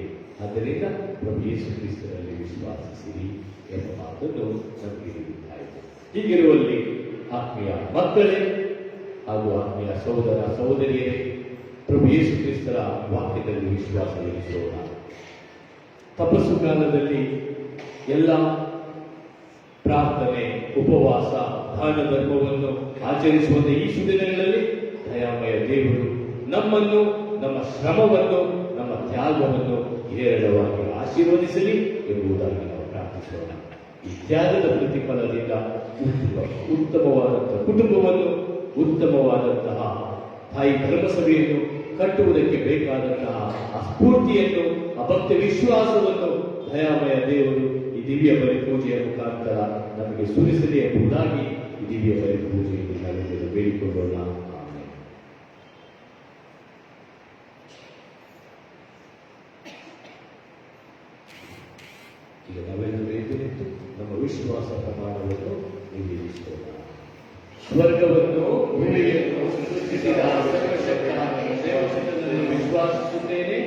ಆದ್ದರಿಂದ ಪ್ರಭು ಯೇಸು ಕ್ರಿಸ್ತರಲ್ಲಿ ವಿಶ್ವಾಸಿಸಿರಿ ಎಂಬ ಮಾತನ್ನು ನಮಗೆ ನೀಡುತ್ತಾಯಿತು. ಹೀಗಿರುವಲ್ಲಿ ಆತ್ಮೀಯ ಮಕ್ಕಳೇ ಹಾಗೂ ಆತ್ಮೀಯ ಸಹೋದರ ಸಹೋದರಿಯರೇ, ಪ್ರಭು ಯೇಸು ಕ್ರಿಸ್ತರ ವಾಕ್ಯದಲ್ಲಿ ವಿಶ್ವಾಸವಿರಿಸೋಣ. ತಪಸ್ಸು ಕಾಲದಲ್ಲಿ ಎಲ್ಲ ಪ್ರಾರ್ಥನೆ, ಉಪವಾಸ, ದಾನ ಧರ್ಮವನ್ನು ಆಚರಿಸುವಂತ ಈ ಸುದಿನಗಳಲ್ಲಿ ದಯಾಮಯ ದೇವರು ನಮ್ಮನ್ನು, ನಮ್ಮ ಶ್ರಮವನ್ನು, ನಮ್ಮ ತ್ಯಾಗವನ್ನು ಹೇರಳವಾಗಿ ಆಶೀರ್ವದಿಸಲಿ ಎಂಬುದಾಗಿ ನಾವು ಪ್ರಾರ್ಥಿಸೋಣ. ಈ ತ್ಯಾಗದ ಪ್ರತಿಫಲದಿಂದ ಉತ್ತಮವಾದಂತಹ ಕುಟುಂಬವನ್ನು, ಉತ್ತಮವಾದಂತಹ ತಾಯಿ ಧರ್ಮಸಭೆಯನ್ನು ಕಟ್ಟುವುದಕ್ಕೆ ಬೇಕಾದಂತಹ ಆ ಸ್ಫೂರ್ತಿಯನ್ನು, ಆ ಭಕ್ತಿ ವಿಶ್ವಾಸವನ್ನು ದಯಾಮಯ ದೇವರು ಈ ದಿವ್ಯ ಬಲಿಪೂಜೆಯ ಮುಖಾಂತರ ನಮಗೆ ಸುರಿಸಲಿ ಎಂಬುದಾಗಿ ಈ ದಿವ್ಯ ಬಲಿಪೂಜೆಯಲ್ಲಿ ನಾವೆಲ್ಲರೂ ಬೇಡಿಕೊಳ್ಳೋಣ. ಆಮೆನ್. ಈಗ ನಾವೆಲ್ಲರೂ ಎದ್ದು ನಿಂತು ನಮ್ಮ ವಿಶ್ವಾಸ ಪ್ರಮಾಣವನ್ನು ನಿವೇದಿಸೋಣ. ಸ್ವರ್ಗವನ್ನು ಭೂಮಿಯನ್ನು ಸೃಷ್ಟಿಸಿದ ಸರ್ವಶಕ್ತನ ದೇವಚಂದ್ರನಲ್ಲಿ ವಿಶ್ವಾಸಿಸುತ್ತೇನೆ.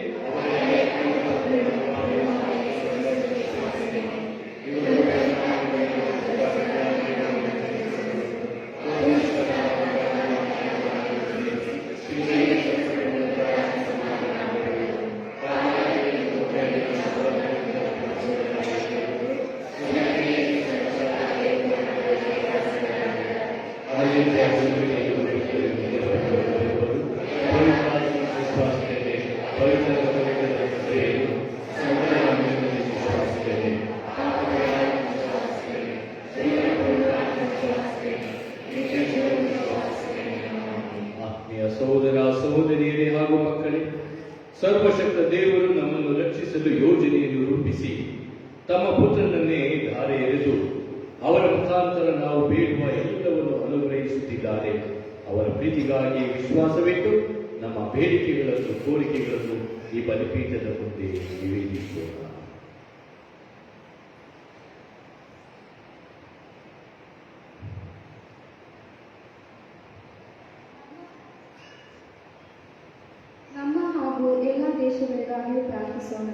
ಸಹೋದರ ಸಹೋದರಿಯರೇ ಹಾಗೂ ಮಕ್ಕಳೇ, ಸರ್ವಶಕ್ತ ದೇವರು ನಮ್ಮನ್ನು ರಕ್ಷಿಸಲು ಯೋಜನೆಯನ್ನು ರೂಪಿಸಿ ತಮ್ಮ ಪುತ್ರನನ್ನೇ ಧಾರೆ ಎರೆದು ಅವರ ಮುಖಾಂತರ ನಾವು ಬೇಡುವ ಎಲ್ಲವನ್ನು ಅನುಗ್ರಹಿಸುತ್ತಿದ್ದಾರೆ. ಅವರ ಪ್ರೀತಿಗಾಗಿ ವಿಶ್ವಾಸವಿಟ್ಟು ನಮ್ಮ ಬೇಡಿಕೆಗಳನ್ನು, ಕೋರಿಕೆಗಳನ್ನು ಈ ಬಲಿಪೀಠದ ಮುಂದೆ ನಿವೇದಿಸೋಣ. ದೇಶಗಳಿಗಾಗಿಯೂ ಪ್ರಾರ್ಥಿಸೋಣ.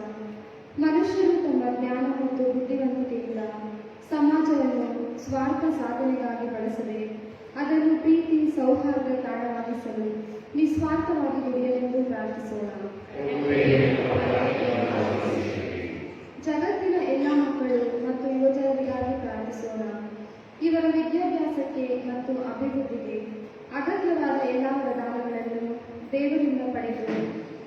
ಮನುಷ್ಯರು ತಮ್ಮ ಜ್ಞಾನ ಮತ್ತು ಬುದ್ಧಿವಂತಿಕೆಯಿಂದ ಸಮಾಜವನ್ನು ಸ್ವಾರ್ಥ ಸಾಧನೆಗಾಗಿ ಬಳಸದೆ ಅದನ್ನು ಪ್ರೀತಿ ಸೌಹಾರ್ದ ತಾಣವಾಗಿಸಲು ನಿಸ್ವಾರ್ಥವಾಗಿ ದುಡಿಯಲೆಂದು ಪ್ರಾರ್ಥಿಸೋಣ. ಜಗತ್ತಿನ ಎಲ್ಲ ಮಕ್ಕಳು ಮತ್ತು ಯುವಜನರಿಗಾಗಿ ಪ್ರಾರ್ಥಿಸೋಣ. ಇವರ ವಿದ್ಯಾಭ್ಯಾಸಕ್ಕೆ ಮತ್ತು ಅಭಿವೃದ್ಧಿಗೆ ಅಗತ್ಯವಾದ ಎಲ್ಲ ವರದಾನಗಳನ್ನು ದೇವರಿಂದ ಪಡೆದು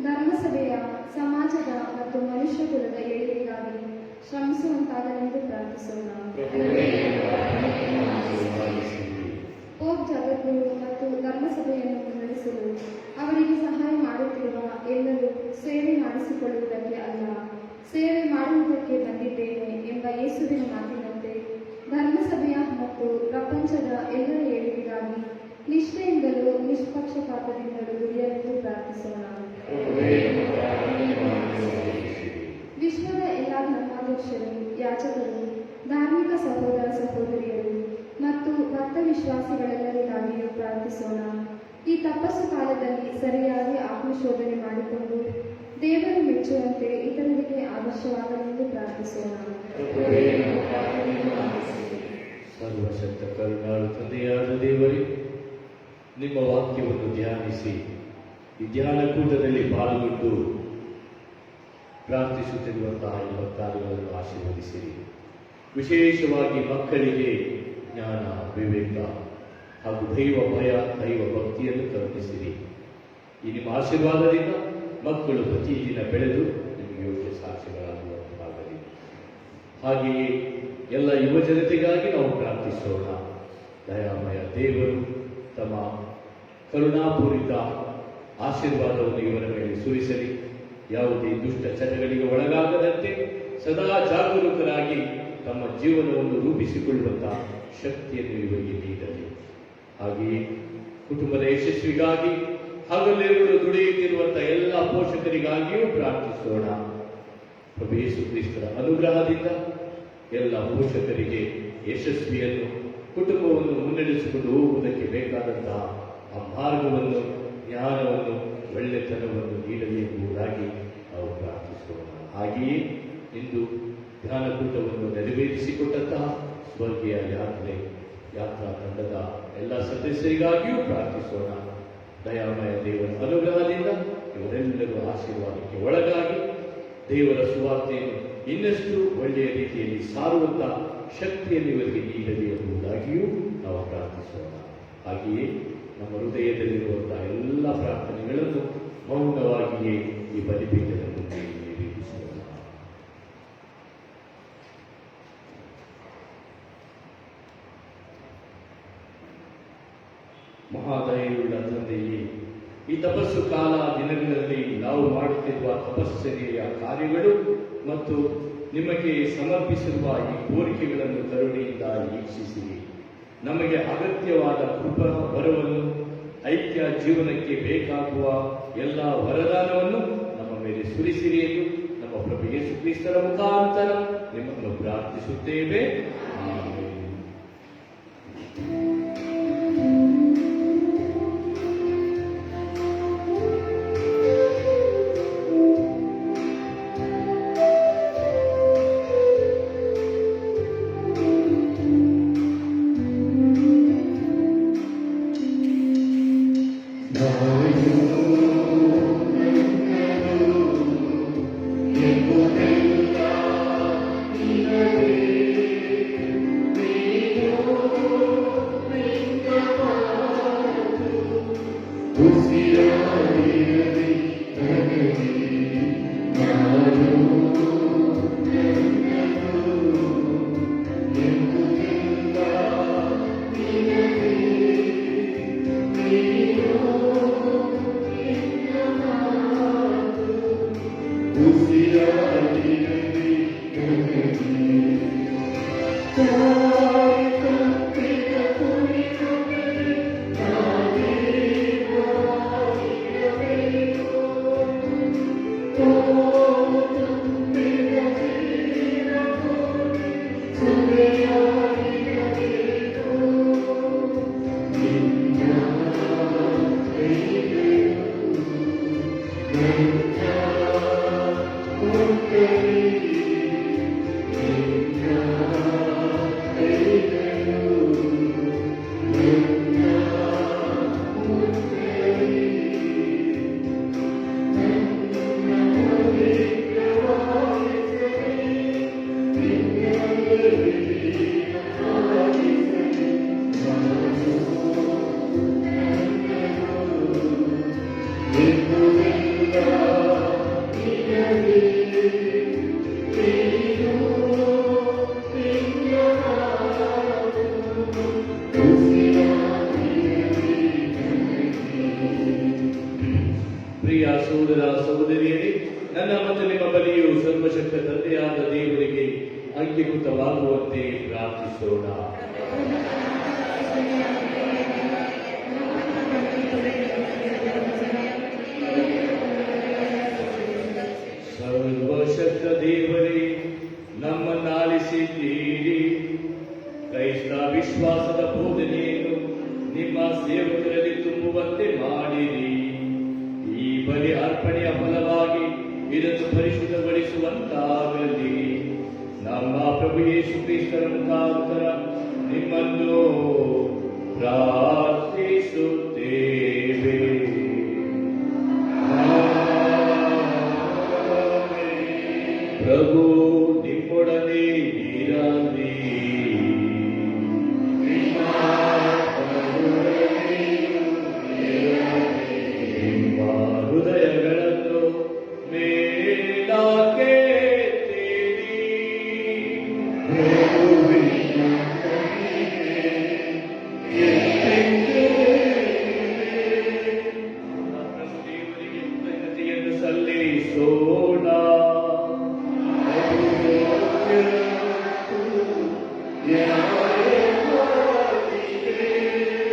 ಧರ್ಮಸಭೆಯ ಸಮಾಜದ ಮತ್ತು ಮನುಷ್ಯ ಕುಲದ ಏಳಿಗೆಗಾಗಿ ಶ್ರಮಿಸುವಂತಾಗಲೆಂದು ಪ್ರಾರ್ಥಿಸೋಣ. ಪೋಪ್ ಜಗದ್ಗುರು ಮತ್ತು ಧರ್ಮಸಭೆಯನ್ನು ಮುನ್ನಡೆಸಲು ಅವರಿಗೆ ಸಹಾಯ ಮಾಡುತ್ತಿರುವ ಎಲ್ಲರೂ ಸೇವೆ ಮಾಡಿಸಿಕೊಳ್ಳುವುದಕ್ಕೆ ಅಲ್ಲ, ಸೇವೆ ಮಾಡುವುದಕ್ಕೆ ಬಂದಿದ್ದೇನೆ ಎಂಬ ಯೇಸುವಿನ ಮಾತಿನಂತೆ ಧರ್ಮಸಭೆಯ ಮತ್ತು ಪ್ರಪಂಚದ ಎಲ್ಲರ ಏಳಿಗೆಗಾಗಿ ನಿಷ್ಠೆಯಿಂದಲೂ ನಿಷ್ಪಕ್ಷಪಾತದಿಂದಲೂ ದುಡಿಯಲೆಂದು ಪ್ರಾರ್ಥಿಸೋಣ. ವಿಶ್ವದ ಎಲ್ಲ ಧರ್ಮಾಧ್ಯಕ್ಷರು, ಯಾಜಕರು, ಧಾರ್ಮಿಕ ಸಹೋದರ ಸಹೋದರಿಯರು ಮತ್ತು ಭಕ್ತ ವಿಶ್ವಾಸಿಗಳೆಲ್ಲರಿಗಾಗಿಯೂ ಪ್ರಾರ್ಥಿಸೋಣ. ಈ ತಪಸ್ಸು ಕಾಲದಲ್ಲಿ ಸರಿಯಾಗಿ ಆತ್ಮಶೋಧನೆ ಮಾಡಿಕೊಂಡು ದೇವರು ಮೆಚ್ಚುವಂತೆ ಇತರರಿಗೆ ಆದರ್ಶವಾಗಲೆಂದು ಪ್ರಾರ್ಥಿಸೋಣ. ಸರ್ವಶಕ್ತ ಕರುಣಾಳು ತಂದೆಯಾದ ದೇವರೇ, ನಿಮ್ಮ ವಾಕ್ಯವನ್ನು ಧ್ಯಾನಿಸಿ ಈ ಧ್ಯಾನಕೂಟದಲ್ಲಿ ಪಾಲ್ಗೊಂಡು ಪ್ರಾರ್ಥಿಸುತ್ತಿರುವಂತಹ ಈ ಭಕ್ತಾದಿಗಳನ್ನು ಆಶೀರ್ವದಿಸಿರಿ. ವಿಶೇಷವಾಗಿ ಮಕ್ಕಳಿಗೆ ಜ್ಞಾನ, ವಿವೇಕ ಹಾಗೂ ದೈವ ಭಯ, ದೈವ ಭಕ್ತಿಯನ್ನು ಕರುಣಿಸಿರಿ. ಈ ನಿಮ್ಮ ಆಶೀರ್ವಾದದಿಂದ ಮಕ್ಕಳು ಪ್ರತಿದಿನ ಬೆಳೆದು ನಿಮಗೆ ಯೋಗ್ಯ ಸಾಕ್ಷಿಗಳಾಗುವಂತಾಗಲಿ. ಹಾಗೆಯೇ ಎಲ್ಲ ಯುವ ಜನತೆಗಾಗಿ ನಾವು ಪ್ರಾರ್ಥಿಸೋಣ. ದಯಾಮಯ ದೇವರು ತಮ್ಮ ಕರುಣಾಪೂರಿತ ಆಶೀರ್ವಾದವನ್ನು ಇವರ ಮೇಲೆ ಸುರಿಸಲಿ. ಯಾವುದೇ ದುಷ್ಟ ಚಟಗಳಿಗೆ ಒಳಗಾಗದಂತೆ ಸದಾ ಜಾಗರೂಕರಾಗಿ ತಮ್ಮ ಜೀವನವನ್ನು ರೂಪಿಸಿಕೊಳ್ಳುವಂತಹ ಶಕ್ತಿಯನ್ನು ಇವರಿಗೆ ನೀಡಲಿ. ಹಾಗೆಯೇ ಕುಟುಂಬದ ಯಶಸ್ವಿಗಾಗಿ ಹಗಲಿರುಳು ದುಡಿಯುತ್ತಿರುವಂತಹ ಎಲ್ಲ ಪೋಷಕರಿಗಾಗಿಯೂ ಪ್ರಾರ್ಥಿಸೋಣ. ಪ್ರಭು ಯೇಸು ಕ್ರಿಸ್ತರ ಅನುಗ್ರಹದಿಂದ ಎಲ್ಲ ಪೋಷಕರಿಗೆ ಯಶಸ್ವಿಯನ್ನು, ಕುಟುಂಬವನ್ನು ಮುನ್ನಡೆಸಿಕೊಂಡು ಹೋಗುವುದಕ್ಕೆ ಬೇಕಾದಂತಹ ಆ ಮಾರ್ಗವನ್ನು, ಜ್ಞಾನವನ್ನು, ಒಳ್ಳೆತನವನ್ನು ನೀಡಲಿ ಎಂಬುದಾಗಿ ನಾವು ಪ್ರಾರ್ಥಿಸೋಣ. ಹಾಗೆಯೇ ಇಂದು ಧ್ಯಾನಕೂಟವನ್ನು ನೆರವೇರಿಸಿಕೊಟ್ಟಂತಹ ಸ್ವರ್ಗೀಯ ಯಾತ್ರಾ ತಂಡದ ಎಲ್ಲ ಸದಸ್ಯರಿಗಾಗಿಯೂ ಪ್ರಾರ್ಥಿಸೋಣ. ದಯಾಮಯ ದೇವರ ಅನುಗ್ರಹದಿಂದ ಇವರೆಲ್ಲರೂ ಆಶೀರ್ವಾದಕ್ಕೆ ಒಳಗಾಗಿ ದೇವರ ಸುವಾರ್ತೆಯನ್ನು ಇನ್ನಷ್ಟು ಒಳ್ಳೆಯ ರೀತಿಯಲ್ಲಿ ಸಾರುವಂತಹ ಶಕ್ತಿಯನ್ನು ಇವರಿಗೆ ನೀಡಲಿ ಎಂಬುದಾಗಿಯೂ ನಾವು ಪ್ರಾರ್ಥಿಸೋಣ. ಹಾಗೆಯೇ ನಮ್ಮ ಹೃದಯದಲ್ಲಿರುವಂತಹ ಎಲ್ಲ ಪ್ರಾರ್ಥನೆಗಳನ್ನು ಮೌನವಾಗಿಯೇ ಈ ಬಲಿಪೀಠದ ಮುಂದೆ ನಿವೇದಿಸೋಣ. ಮಹಾದಯೆಯುಳ್ಳ ತಂದೆಯೇ, ಈ ತಪಸ್ಸು ಕಾಲ ದಿನಗಳಲ್ಲಿ ನಾವು ಮಾಡುತ್ತಿರುವ ತಪಸ್ಸೆಯ ಕಾರ್ಯಗಳು ಮತ್ತು ನಿಮಗೆ ಸಮರ್ಪಿಸಿರುವ ಈ ಕೋರಿಕೆಗಳನ್ನು ಕರುಣೆಯಿಂದ ವೀಕ್ಷಿಸಿರಿ. ನಮಗೆ ಅಗತ್ಯವಾದ ಕೃಪಾ ವರವನ್ನು, ಐಕ್ಯ ಜೀವನಕ್ಕೆ ಬೇಕಾಗುವ ಎಲ್ಲ ವರದಾನವನ್ನು ನಮ್ಮ ಮೇಲೆ ಸುರಿಸಿರಿ ಎಂದು ನಮ್ಮ ಪ್ರಭು ಯೇಸು ಕ್ರಿಸ್ತರ ಮುಖಾಂತರ ನಿಮ್ಮನ್ನು ಪ್ರಾರ್ಥಿಸುತ್ತೇವೆ. ಆಮೆನ್. ಸಹೋದರ ಸಹೋದರಿಯರೇ, ನನ್ನ ಮತ್ತು ನಿಮ್ಮ ಬಲಿಯು ಸರ್ವಶಕ್ತ ತಂದೆಯಾದ ದೇವರಿಗೆ ಅಂಗೀಕೃತವಾಗುವಂತೆ ಪ್ರಾರ್ಥಿಸೋಣ. ಸರ್ವಶಕ್ತ ದೇವರೇ, ನಮ್ಮನ್ನಾಲಿಸಿದ್ದೀರಿ. ಕ್ರೈಸ್ತ ವಿಶ್ವಾಸದ ಬೋಧನೆಯನ್ನು ನಿಮ್ಮ ಸೇವಕರಲ್ಲಿ ತುಂಬುವಂತೆ ಮಾಡಿರಿ. ಈ ಬಲಿ ಅರ್ಪಣೆಯ ಫಲವಾಗಿ ಇದನ್ನು ಪರಿಶುದ್ಧಗೊಳಿಸುವಂತಾಗಲಿ. ನಮ್ಮ ಪ್ರಭು ಯೇಸು ಕ್ರಿಸ್ತರ ಮುಖಾಂತರ ನಿಮ್ಮನ್ನು ಪ್ರಾರ್ಥಿಸುತ್ತೇವೆ. ಪ್ರಭು ನಿಮ್ಮೊಡನೆ ಇರಲಿ. ನಿಮ್ಮ ಹೃದಯಗಳನ್ನು ಮೇಲಕ್ಕೆ ದೇವರಿಗೆ ಕೃತಜ್ಞತೆಯನ್ನು ಸಲ್ಲಿಸೋಣ.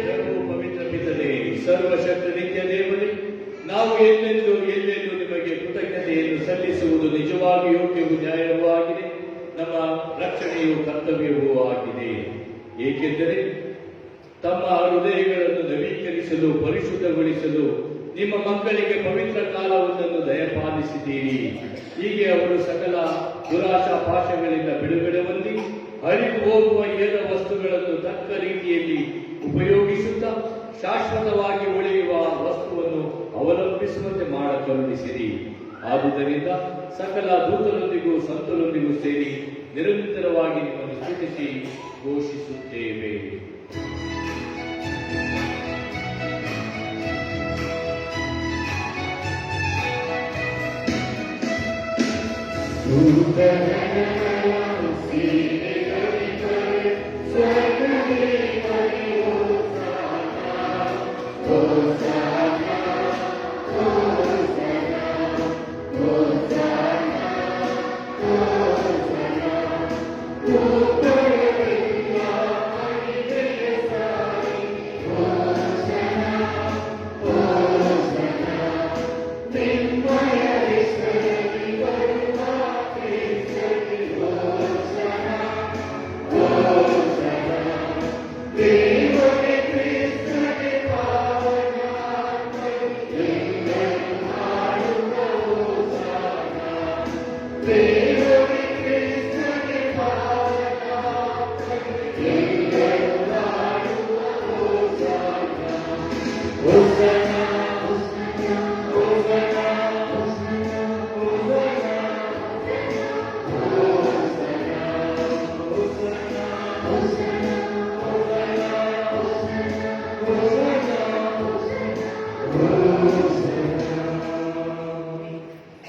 ಪ್ರಭು ಪವಿತ್ರ ಪಿತನೇ, ಸರ್ವಶಕ್ತ ನಿತ್ಯ ದೇವರೇ, ನಾವು ಎಲ್ಲೆಂದು ನಿಮಗೆ ಕೃತಜ್ಞತೆಯನ್ನು ಸಲ್ಲಿಸುವುದು ನಿಜವಾಗಿ ಯೋಗ್ಯವೂ ನ್ಯಾಯವೂ ಆಗಿದೆ. ನಮ್ಮ ರಕ್ಷಣೆಯು ಕರ್ತವ್ಯವೂ ಆಗಿದೆ. ಏಕೆಂದರೆ ತಮ್ಮ ಹೃದಯಗಳನ್ನು ನವೀಕರಿಸಲು, ಪರಿಶುದ್ಧಗೊಳಿಸಲು ನಿಮ್ಮ ಮಕ್ಕಳಿಗೆ ಪವಿತ್ರ ಕಾಲವೊಂದನ್ನು ದಯಪಾಲಿಸಿದ್ದೀರಿ. ಹೀಗೆ ಅವರು ಸಕಲ ದುರಾಶಾ ಪಾಶಗಳಿಂದ ಬಿಡುಗಡೆ ಹೊಂದಿ ಹರಿದು ಹೋಗುವ ಏದ ವಸ್ತುಗಳನ್ನು ತಕ್ಕ ರೀತಿಯಲ್ಲಿ ಉಪಯೋಗಿಸುತ್ತಾ ಶಾಶ್ವತವಾಗಿ ಉಳಿಯುವ ವಸ್ತುವನ್ನು ಅವಲಂಬಿಸುವಂತೆ ಮಾಡ ಕರುಣಿಸಿರಿ. ಆದುದರಿಂದ ಸಕಲ ದೂತರೊಂದಿಗೂ ಸಂತರೊಂದಿಗೂ ಸೇರಿ ನಿರಂತರವಾಗಿ ನಿಮ್ಮನ್ನು ಸ್ತುತಿಸಿ ಘೋಷಿಸುತ್ತೇವೆ.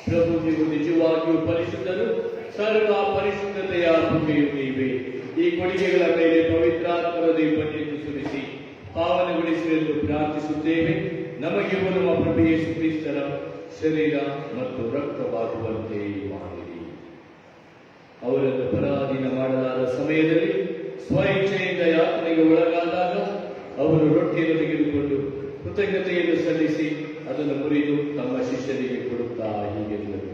ಪ್ರಭು, ನೀವು ನಿಜವಾಗಿಯೂ ಪರಿಶುದ್ಧರು, ಸರ್ವ ಪರಿಶುದ್ಧತೆಯ ಭೂಮಿಯು ನೀವೇ. ಈ ಕೊಡುಗೆಗಳ ಮೇಲೆ ಪವಿತ್ರಾತ್ಮರ ದೀಪವನ್ನು ಸುರಿಸಿ ಪಾವನಗೊಳಿಸಿ ಎಂದು ಪ್ರಾರ್ಥಿಸುತ್ತೇವೆ. ನಮಗೆ ನಮ್ಮ ಪ್ರಭು ಯೇಸು ಕ್ರಿಸ್ತರ ಶರೀರ ಮತ್ತು ರಕ್ತವಾಗುವಂತೆ ಮಾಡಿರಿ. ಅವರನ್ನು ಪರಾಧೀನ ಮಾಡಲಾದ ಸಮಯದಲ್ಲಿ ಸ್ವ ಇಚ್ಛೆಯಿಂದ ಯಾತನೆಗೆ ಒಳಗಾದಾಗ ಅವರು ರೊಟ್ಟಿಯನ್ನು ತೆಗೆದುಕೊಂಡು ಕೃತಜ್ಞತೆಯನ್ನು ಸಲ್ಲಿಸಿ ಅದನ್ನು ಮುರಿದು ತಮ್ಮ ಶಿಷ್ಯರಿಗೆ ಕೊಡುತ್ತಾ ಹೀಗೆಂದರು,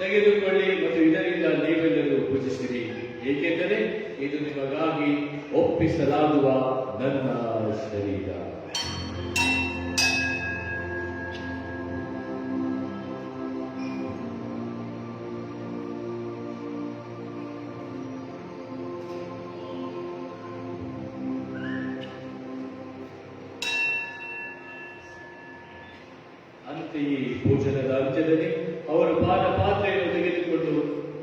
ತೆಗೆದುಕೊಳ್ಳಿ ಮತ್ತು ಇದರಿಂದ ನೀವೆಲ್ಲರೂ ಪೂಜಿಸಿರಿ, ಏಕೆಂದರೆ ಇದು ನಿಮಗಾಗಿ ಒಪ್ಪಿಸಲಾಗುವ ನನ್ನ ಶರೀರ. ಅಂತೆಯೇ ಭೋಜನದ ಅಂತ್ಯದಲ್ಲಿ ಅವರು ಪಾತ್ರೆಯನ್ನು ತೆಗೆದುಕೊಂಡು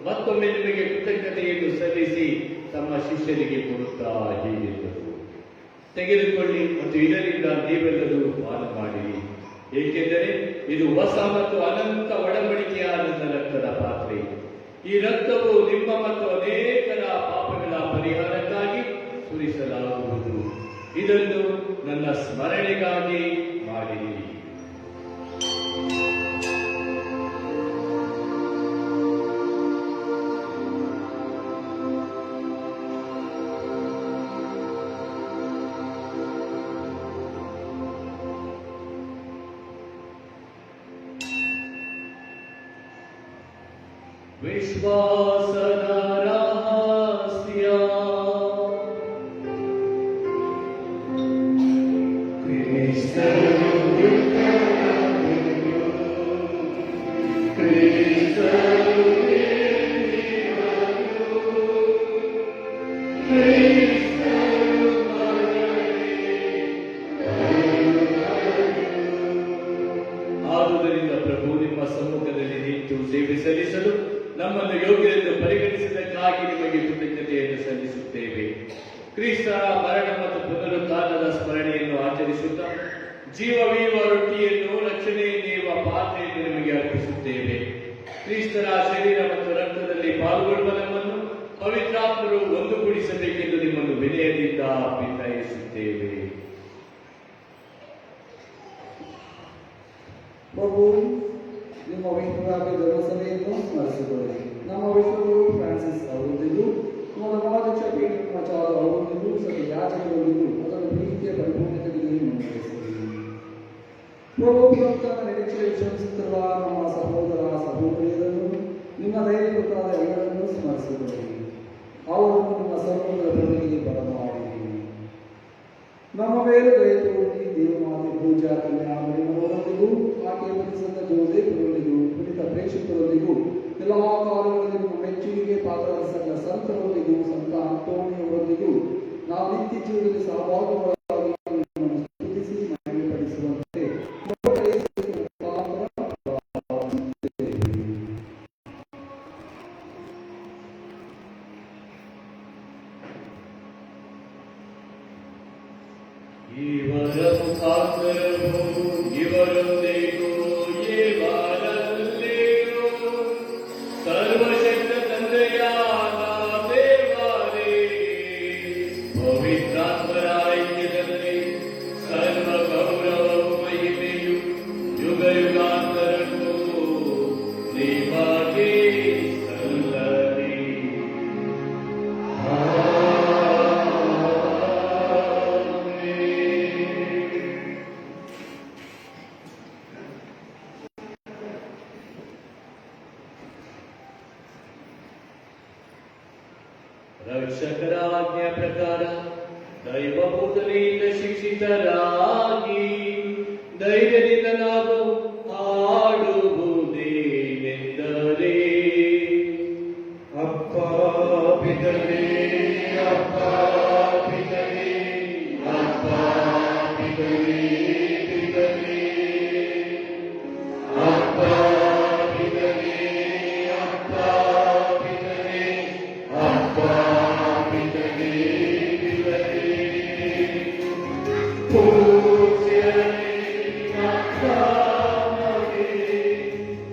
ಮತ್ತೊಮ್ಮೆ ನಿಮಗೆ ಕೃತಜ್ಞತೆಯನ್ನು ಸಲ್ಲಿಸಿ ತಮ್ಮ ಶಿಷ್ಯರಿಗೆ ಕೊಡುತ್ತಾ ಹೀಗೆಂದರು, ತೆಗೆದುಕೊಳ್ಳಿ ಮತ್ತು ಇದರಿಂದ ನೀವೆಲ್ಲರೂ ಪಾನ ಮಾಡಿರಿ, ಏಕೆಂದರೆ ಇದು ಹೊಸ ಮತ್ತು ಅನಂತ ಒಡಂಬಡಿಕೆಯ ನನ್ನ ರಕ್ತದ ಪಾತ್ರೆ. ಈ ರಕ್ತವು ನಿಮ್ಮ ಮತ್ತು ಅನೇಕರ ಪಾಪಗಳ ಪರಿಹಾರಕ್ಕಾಗಿ ಸುರಿಸಲಾಗುವುದು. ಇದನ್ನು ನನ್ನ ಸ್ಮರಣೆಗಾಗಿ ಮಾಡಿರಿ. ವಿಶ್ವಾಸದ ರಹಸ್ಯ. ಕ್ರಿಸ್ತನು ಯುಗದಲ್ಲಿಯೂ, ಕ್ರಿಸ್ತನು ದೇವರೂ, ಕ್ರಿಸ್ತನು ಆದುದರಿಂದ ಪ್ರಭು ನಿಮ್ಮ ಸಮ್ಮುಖದಲ್ಲಿ ನಿಂತು ಸೇವೆ ಸಲ್ಲಿಸಲು ನಮ್ಮನ್ನು ಯೋಗ್ಯರೆಂದು ಪರಿಗಣಿಸಿದ್ದಕ್ಕಾಗಿ ನಿಮಗೆ ಕೃತಜ್ಞತೆಯನ್ನು ಸಲ್ಲಿಸುತ್ತೇವೆ. ಕ್ರಿಸ್ತರ ಮರಣ ಮತ್ತು ಪುನರುತ್ಥಾನದ ಸ್ಮರಣೆಯನ್ನು ಆಚರಿಸುತ್ತಾ ಜೀವವೀವ ರೊಟ್ಟಿಯನ್ನು ರಕ್ಷಣೆಯನ್ನೇವ ಪಾತ್ರೆಯನ್ನು ನಿಮಗೆ ಅರ್ಪಿಸುತ್ತೇವೆ. ಕ್ರಿಸ್ತರ ಶರೀರ ಮತ್ತು ರಕ್ತದಲ್ಲಿ ಪಾಲ್ಗೊಳ್ಳುವ ನಮ್ಮನ್ನು ಪವಿತ್ರಾತ್ಮರು ಒಂದುಗೂಡಿಸಬೇಕೆಂದು ನಿಮ್ಮನ್ನು ವಿನಯದಿಂದ ಭಿನ್ನಯಿಸುತ್ತೇವೆ. ಪ್ರಭು ನಿಮ್ಮ ವಿಶ್ವವ್ಯಾಪಿ ಧರ್ಮಸಭೆಯನ್ನು ಸ್ಮರಿಸಿಕೊಳ್ಳಿ. ನಮ್ಮ ವಿಶ್ವಗುರು ಫ್ರಾನ್ಸಿಸ್ ಅವರೊಂದಿಗೂ ನಮ್ಮ ಧರ್ಮಾಧ್ಯಕ್ಷ ಪೀಟರ್ ಮಚಾರ್ ಅವರೊಂದಿಗೂ ಸಕಲ ಯಾಜಕರೊಂದಿಗೂ ಅದನ್ನು ಪ್ರೀತಿಯ ಪರಿಪೂರ್ಣತೆಗೆ ಮುನ್ನಡೆಸಿರಿ. ಪ್ರಭು ಪುನರುತ್ಥಾನ ನಿರೀಕ್ಷೆ ವಿಶ್ವಸಿಸುತ್ತಿರುವ ನಮ್ಮ ಸಹೋದರ ಸಹೋದರಿಯರನ್ನು ನಿಮ್ಮ ಧೈರ್ಯಕೃತಾದ ಎಲ್ಲರನ್ನೂ ಸ್ಮರಿಸಿಕೊಳ್ಳಿ. ಅವರನ್ನು ನಿಮ್ಮ ಸರ್ವೋದರ ಬಳಿಗೆ ಬರಮಾಡಿರಿ. ನಮ್ಮ ಮೇಲೆ ದಯ ತೋರಿ ದೇವಮಾತೆ ಪೂಜಾ ಕನ್ಯಾ ಮರಿಯಮ್ಮನವರೊಂದಿಗೂ ಆಕೆಯ ಪತಿಸಂತ ಜೋಸೆಫರೊಂದಿಗೂ ಪುನೀತ ಪ್ರೇಕ್ಷಕರೊಂದಿಗೂ ಎಲ್ಲ ಕಾರ್ಯಗಳಲ್ಲಿ ನಿಮ್ಮ ಮೆಚ್ಚುಗೆಗೆ ಪಾತ್ರರಾದ ಸಕಲ ಸಂತರೊಂದಿಗೂ ಸಂತ ಅಂತೋಣಿಯವರೊಂದಿಗೂ ನಾವು ನಿತ್ಯ ಜೀವನದಲ್ಲಿ ಸಹಭಾಗಿಗಳಾಗಿ ನಿಮ್ಮನ್ನು ಸ್ತುತಿಸಿ ಮಹಿಮೆಪಡಿಸುವಂತೆ ಇವರ ಮುಖಾಂತರವೂ ಇವರೊಂದಿಗೂ ಇವರಲ್ಲಿಯೂ ಸರ್ವಶಕ್ತ ತಂದೆಯಾದ ದೇವರೇ, ಪವಿತ್ರಾತ್ಮರ ಐಕ್ಯದಲ್ಲಿ ಸರ್ವ ಗೌರವವು ಮಹಿಮೆಯು ಯುಗ ಯುಗಾಂತರಕ್ಕೂ ನಿಮಗೆ ಸಲ್ಲಲಿ. ರಕ್ಷಕರ ಆಜ್ಞೆಯ ಪ್ರಕಾರ ದೈವ ಬೋಧನೆಯಿಂದ ಶಿಕ್ಷಿತರಾಗಿ ಧೈರ್ಯದಿಂದ ನಾವು ಹಾಡುವುದೇನೆಂದರೆ, ಅಪ್ಪ ಪಿತನೇ, ಅಪ್ಪ ಪಿತನೇ, ಅಪ್ಪ ಪಿತನೇ, ಪಿತನೇ, ಅಪ್ಪ ಪಿತನೇ, ಅಪ್ಪ ಪಿತನೇ, ಅಪ್ಪ ಪಿತನೇ, ಪಿತನೇ, ಪೂಜ್ಯನೇ ಮಾತಾಮಹೇ,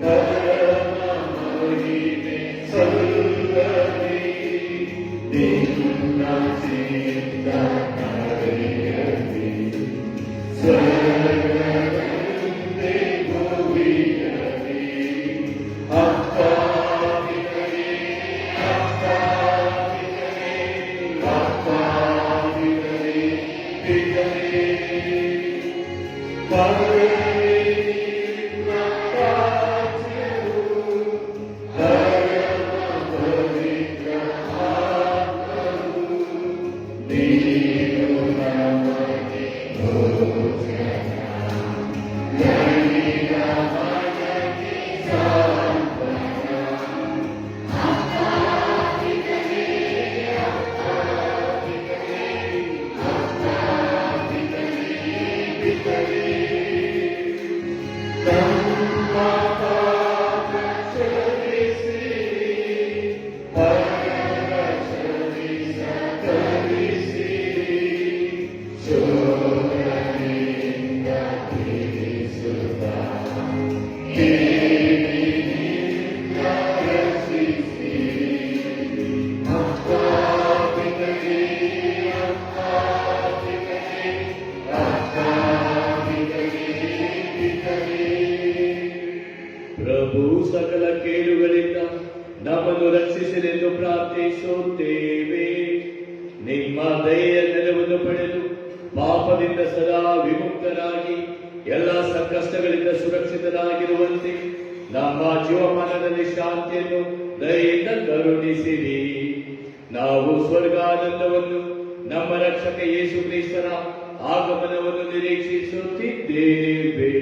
ಪರಮ ಮಹಿಮೆ ಸಲ್ಲಲಿ, ನಿನ್ನ ಚಿತ್ತ ನಡೆಯಲಿ, ಸ್ವರ್ಗದಂತೆ ಭುವಿಯಲ್ಲಿ. ಅಪ್ಪ ಪಿತನೇ, ಅಪ್ಪ ಪಿತನೇ, ಅಪ್ಪ ಪಿತನೇ, ಪಿತನೇ, ಪರಮ ರಾಜ್ಯವು ಪರಮ ಪವಿತ್ರ ಆತ್ಮವು ನೀನು ನಮಗೆ ಭೋಜನ, ನೈನ ಮನಕ್ಕೆ ಸಾಂತ್ವನ. ಅಪ್ಪ ಪಿತನೇ, ಅಪ್ಪ ಪಿತನೇ, ಅಪ್ಪ ಪಿತನೇ, ಪಿತನೇ, ನಮ್ಮ ಪಾಪ ಕ್ಷಮಿಸಿರಿ, ಪರರ ಕ್ಷಮಿಸ ಕಲಿಸಿರಿ, ಶೋಧನೆಯಿಂದ ಬಿಡಿಸುತ್ತಾ ಕೇಳಿನಿಂದ ರಕ್ಷಿಸಿರಿ. ಅಪ್ಪ ಪಿತನೇ, ಅಪ್ಪ ಪಿತನೇ, ಅಪ್ಪ ಪಿತನೇ, ಪಿತನೇ. ಪ್ರಭು ಸಕಲ ಕೇಡುಗಳಿಂದ ನಮ್ಮನ್ನು ರಕ್ಷಿಸಲೆಂದು ಪ್ರಾರ್ಥಿಸುತ್ತೇವೆ. ನಿಮ್ಮ ದಯೆಯ ನೆರವನ್ನು ಪಡೆದು ಪಾಪದಿಂದ ಸದಾ ವಿಮುಕ್ತರಾಗಿ ಎಲ್ಲ ಸಂಕಷ್ಟಗಳಿಂದ ಸುರಕ್ಷಿತರಾಗಿರುವಂತೆ ನಮ್ಮ ಜೀವಮಾನದಲ್ಲಿ ಶಾಂತಿಯನ್ನು ದಯೆಯಿಂದ ಕರುಣಿಸಿರಿ. ನಾವು ಸ್ವರ್ಗಾನಂದವನ್ನು ನಮ್ಮ ರಕ್ಷಕ ಯೇಸು ಕ್ರಿಸ್ತರ ಆಗಮನವನ್ನು ನಿರೀಕ್ಷಿಸುತ್ತಿದ್ದೇವೆ.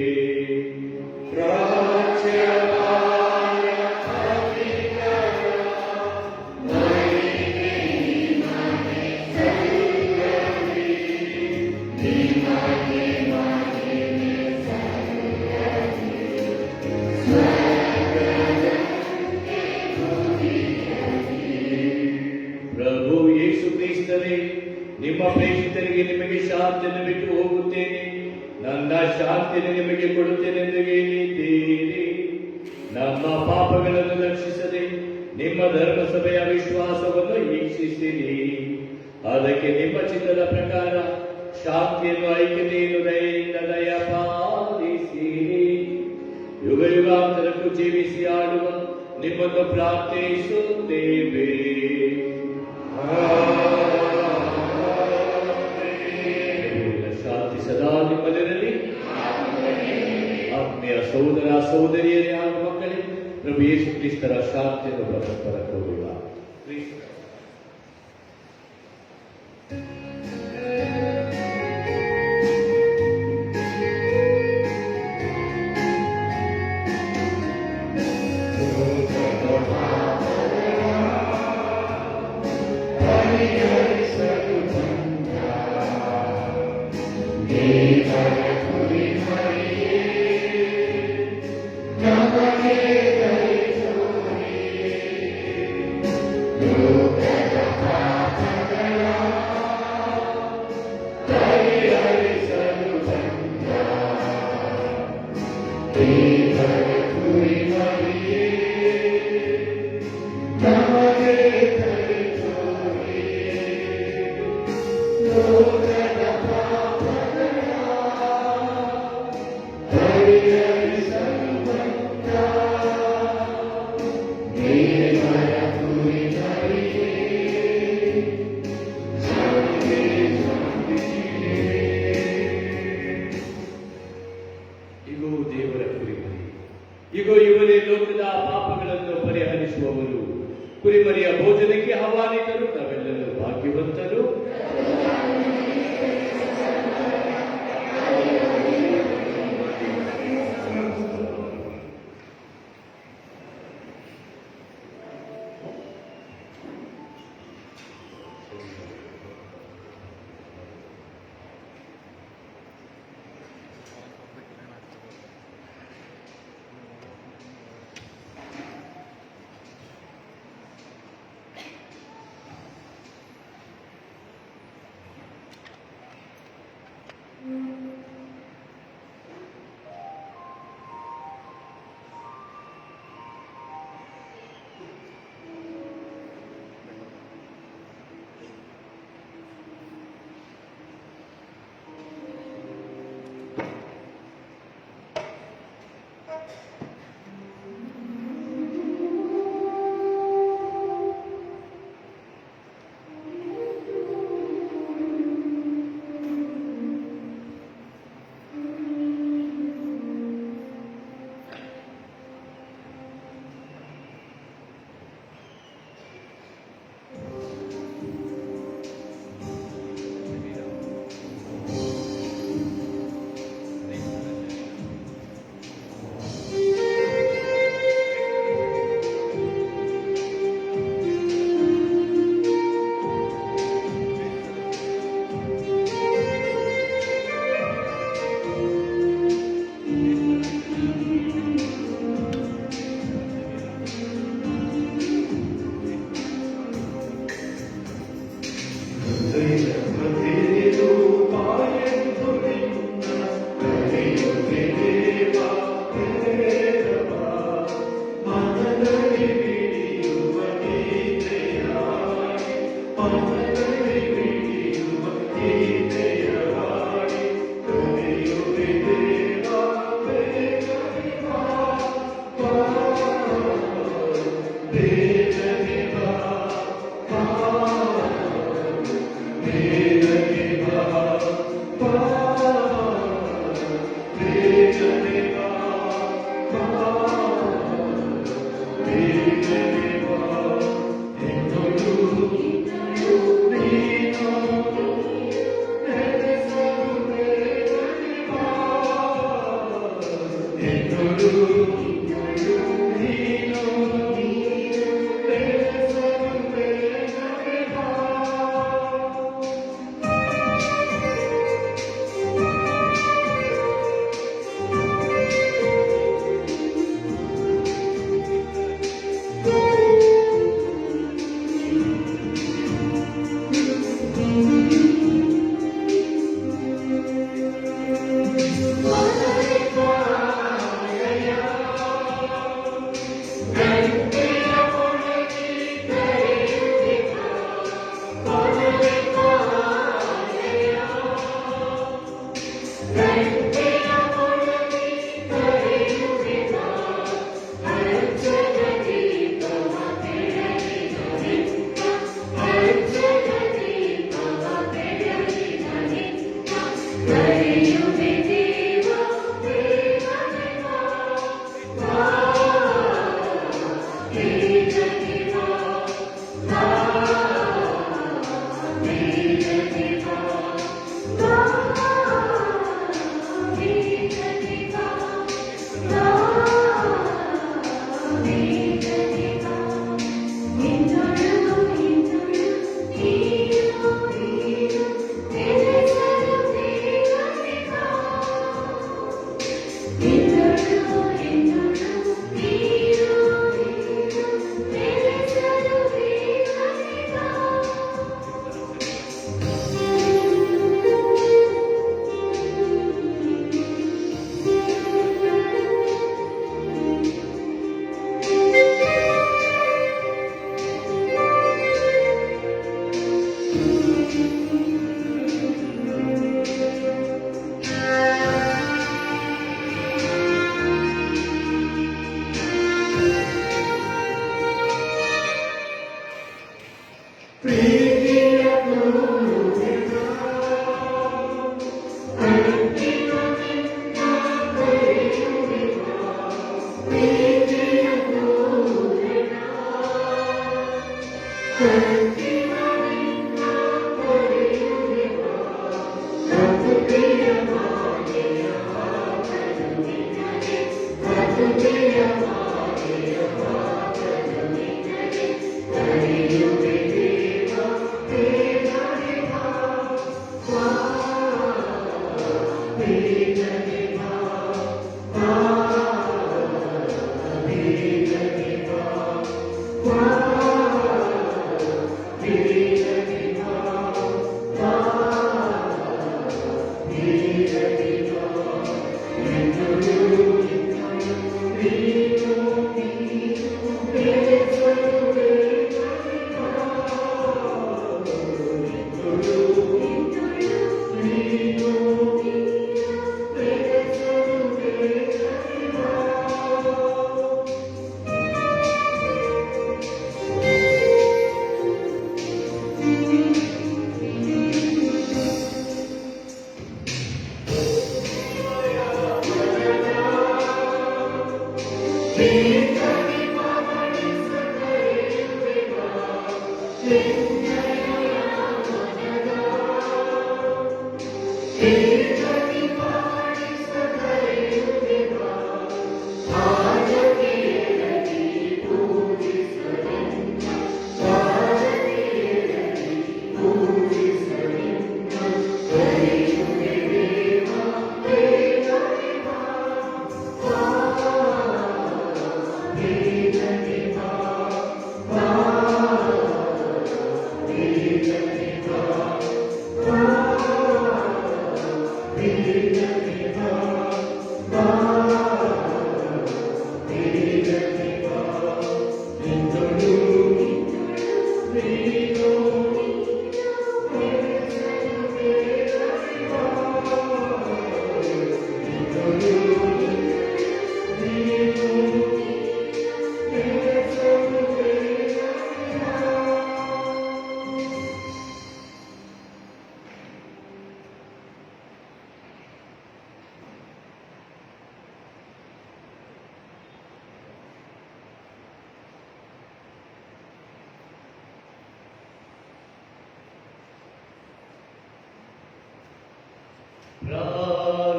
ಪ್ರಭು ಯೇಸು ಕ್ರಿಸ್ತರೇ, ನಿಮ್ಮ ಪ್ರೇಷಿತರಿಗೆ ನಿಮಗೆ ಶಾಂತಿಯನ್ನು ಬಿಟ್ಟು ಹೋಗುತ್ತೇನೆ, ನನ್ನ ಶಾಂತಿಯನ್ನು ನಿಮಗೆ ಕೊಡುತ್ತೇನೆಂದು ಹೇಳಿದ್ದೀರಿ. ನಮ್ಮ ಪಾಪಗಳನ್ನು ಲಕ್ಷಿಸದೆ ನಿಮ್ಮ ಧರ್ಮಸಭೆಯ ವಿಶ್ವಾಸವನ್ನು ವೀಕ್ಷಿಸಿರಿ. ಅದಕ್ಕೆ ನಿಮ್ಮ ಚಿತ್ತದ ಪ್ರಕಾರ ಶಾಂತಿಯನ್ನು ಐಕ್ಯತೆಯನ್ನು ದಯೆಯಿಂದ ದಯಪಾಲಿಸಿರಿ. ಯುಗ ಯುಗಾಂತರಕ್ಕೂ ಜೀವಿಸಿ ಆಡುವ ನಿಮ್ಮನ್ನು ಪ್ರಾರ್ಥಿಸುತ್ತೇವೆ. ಶಾಂತಿ ಸದಾ ನಿಮ್ಮಲ್ಲಿರಲಿ. ಆತ್ಮೀಯ ಸಹೋದರ ಸಹೋದರಿಯರೇ ಹಾಗೂ ಮಕ್ಕಳೇ, ಪ್ರಭು ಯೇಸು ಕ್ರಿಸ್ತರ ಶಾಂತಿಯನ್ನು ಪರಸ್ಪರ ಕೋರುವ ಇಗೋ ಇವರೇ ಲೋಕದ ಪಾಪಗಳನ್ನು ಪರಿಹರಿಸುವವರು. ಕುರಿಮರಿಯ ಭೋಜನಕ್ಕೆ ಆಹ್ವಾನಿತರು ನಾವೆಲ್ಲರೂ ಭಾಗ್ಯವಂತರು. Amen.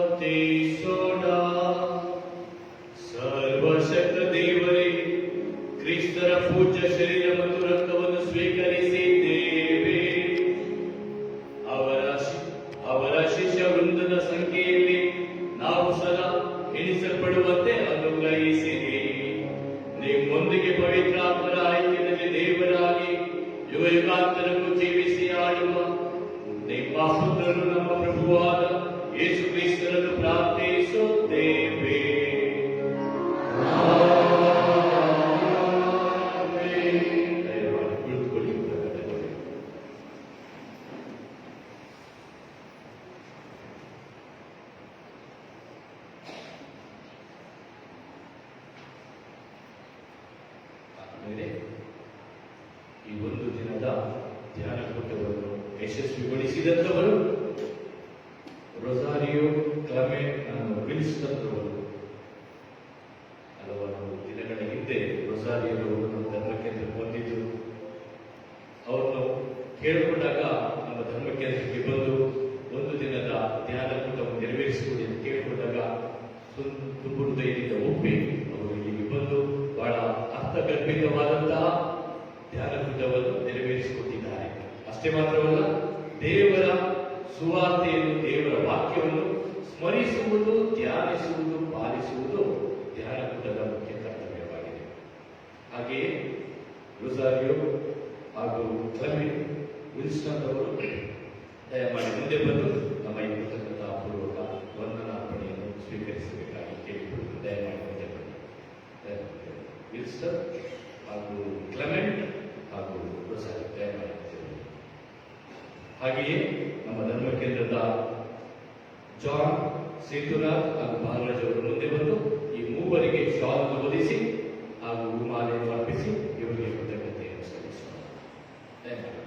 ಪ್ರಾರ್ಥಿಸೋಣ. ಕ್ರಿಸ್ತರ ಪೂಜ್ಯ ಶರೀರ ಮತ್ತು ರಕ್ತವನ್ನು ಸ್ವೀಕರಿಸಿದ್ದೇವೆ. ಅವರ ಶಿಷ್ಯ ವೃಂದದ ಸಂಖ್ಯೆಯಲ್ಲಿ ನಾವು ಸದಾ ಎಣಿಸಲ್ಪಡುವಂತೆ ಅನುಗ್ರಹಿಸಿರಿ. ನಿಮ್ಮೊಂದಿಗೆ ಪವಿತ್ರಾತ್ಮರ ಐಕ್ಯದಲ್ಲಿ ದೇವರಾಗಿ ಯುಗಾಂತರಕ್ಕೂ ಜೀವಿಸಿ ಆಳುವ ನಿಮ್ಮ ಪುತ್ರರು ನಮ್ಮ ಪ್ರಭುವಾದ ಯೇಸು ಕ್ರಿಸ್ತರನ್ನು ಪ್ರಾರ್ಥಿಸುತ್ತೇವೆ. ಆಮೇಲೆ ಈ ಒಂದು ದಿನದ ಧ್ಯಾನ ಕೂಟವನ್ನು ಯಶಸ್ವಿಗೊಳಿಸಿದಂಥವರು ರೊಸಾರಿಯೋ ವಿಲ್ಸನ್ ಅವರು. ಹಲವಾರು ದಿನಗಳ ಹಿಂದೆ ರೊಸಾರಿಯೋರವರು ನಮ್ಮ ಧರ್ಮಕೇಂದ್ರಕ್ಕೆ ಬಂದಿದ್ದು, ಅವರನ್ನು ಕೇಳಿಕೊಂಡಾಗ ನಮ್ಮ ಧರ್ಮಕೇಂದ್ರಕ್ಕೆ ಬಂದು ಒಂದು ದಿನದ ಧ್ಯಾನ ಕೂಟವನ್ನು ನೆರವೇರಿಸಿಕೊಡಿ ಅಂತ ಕೇಳಿಕೊಂಡಾಗ ತುಂಬ ಹೃದಯದಿಂದ ಒಪ್ಪಿ ಅವರು ಇಲ್ಲಿಗೆ ಬಂದು ಬಹಳ ಅರ್ಥಗರ್ಭಿತವಾದಂತಹ ಧ್ಯಾನಕೂಟವನ್ನು ನೆರವೇರಿಸಿಕೊಟ್ಟಿದ್ದಾರೆ. ಅಷ್ಟೇ ಮಾತ್ರವಲ್ಲ, ದೇವರ ಸುವಾರ್ತೆಯನ್ನು, ದೇವರ ವಾಕ್ಯವನ್ನು ಸ್ಮರಿಸುವುದು, ಧ್ಯಾನಿಸುವುದು, ಪಾಲಿಸುವುದು ಧ್ಯಾನಕೂಟದ ಮುಖ್ಯ ಕರ್ತವ್ಯವಾಗಿದೆ. ಹಾಗೆಯೇ ರೊಸಾರಿಯೋ ಹಾಗೂ ಕ್ಲೆಮೆಂಟ್ ವಿಲ್ಸನ್ ಅವರು ದಯಮಾಡಿ ಮುಂದೆ ಬಂದು ನಮ್ಮ ಈ ಕೃತಜ್ಞತಾ ಪೂರ್ವಕ ವಂದನಾರ್ಪಣೆಯನ್ನು ಸ್ವೀಕರಿಸಬೇಕಾಗಿ ಕೇಳಿಕೊಳ್ಳುವುದು. ದಯಮಾಡಿ ಮುಂದೆ ಬನ್ನಿ. ವಿಲ್ಸನ್ ಹಾಗೂ ಕ್ಲೆಮೆಂಟ್ ಹಾಗೂ ರೊಸಾರಿಯೋ ದಯಮಾಡಿ. ಹಾಗೆಯೇ ನಮ್ಮ ಧರ್ಮ ಕೇಂದ್ರದ ಜಾನ್, ಸೇತುರಾಜ್ ಹಾಗೂ ಬಾಲರಾಜ್ ಅವರು ಮುಂದೆ ಬಂದು ಈ ಮೂವರಿಗೆ ಶಾಲನ್ನು ಹೊದಿಸಿ ಹಾಗೂ ಹೂಮಾಲೆಯನ್ನು ಅರ್ಪಿಸಿ ಇವರಿಗೆ ಕೃತಜ್ಞತೆಯನ್ನು ಸಲ್ಲಿಸೋಣ. ದಯಮಾಡಿ.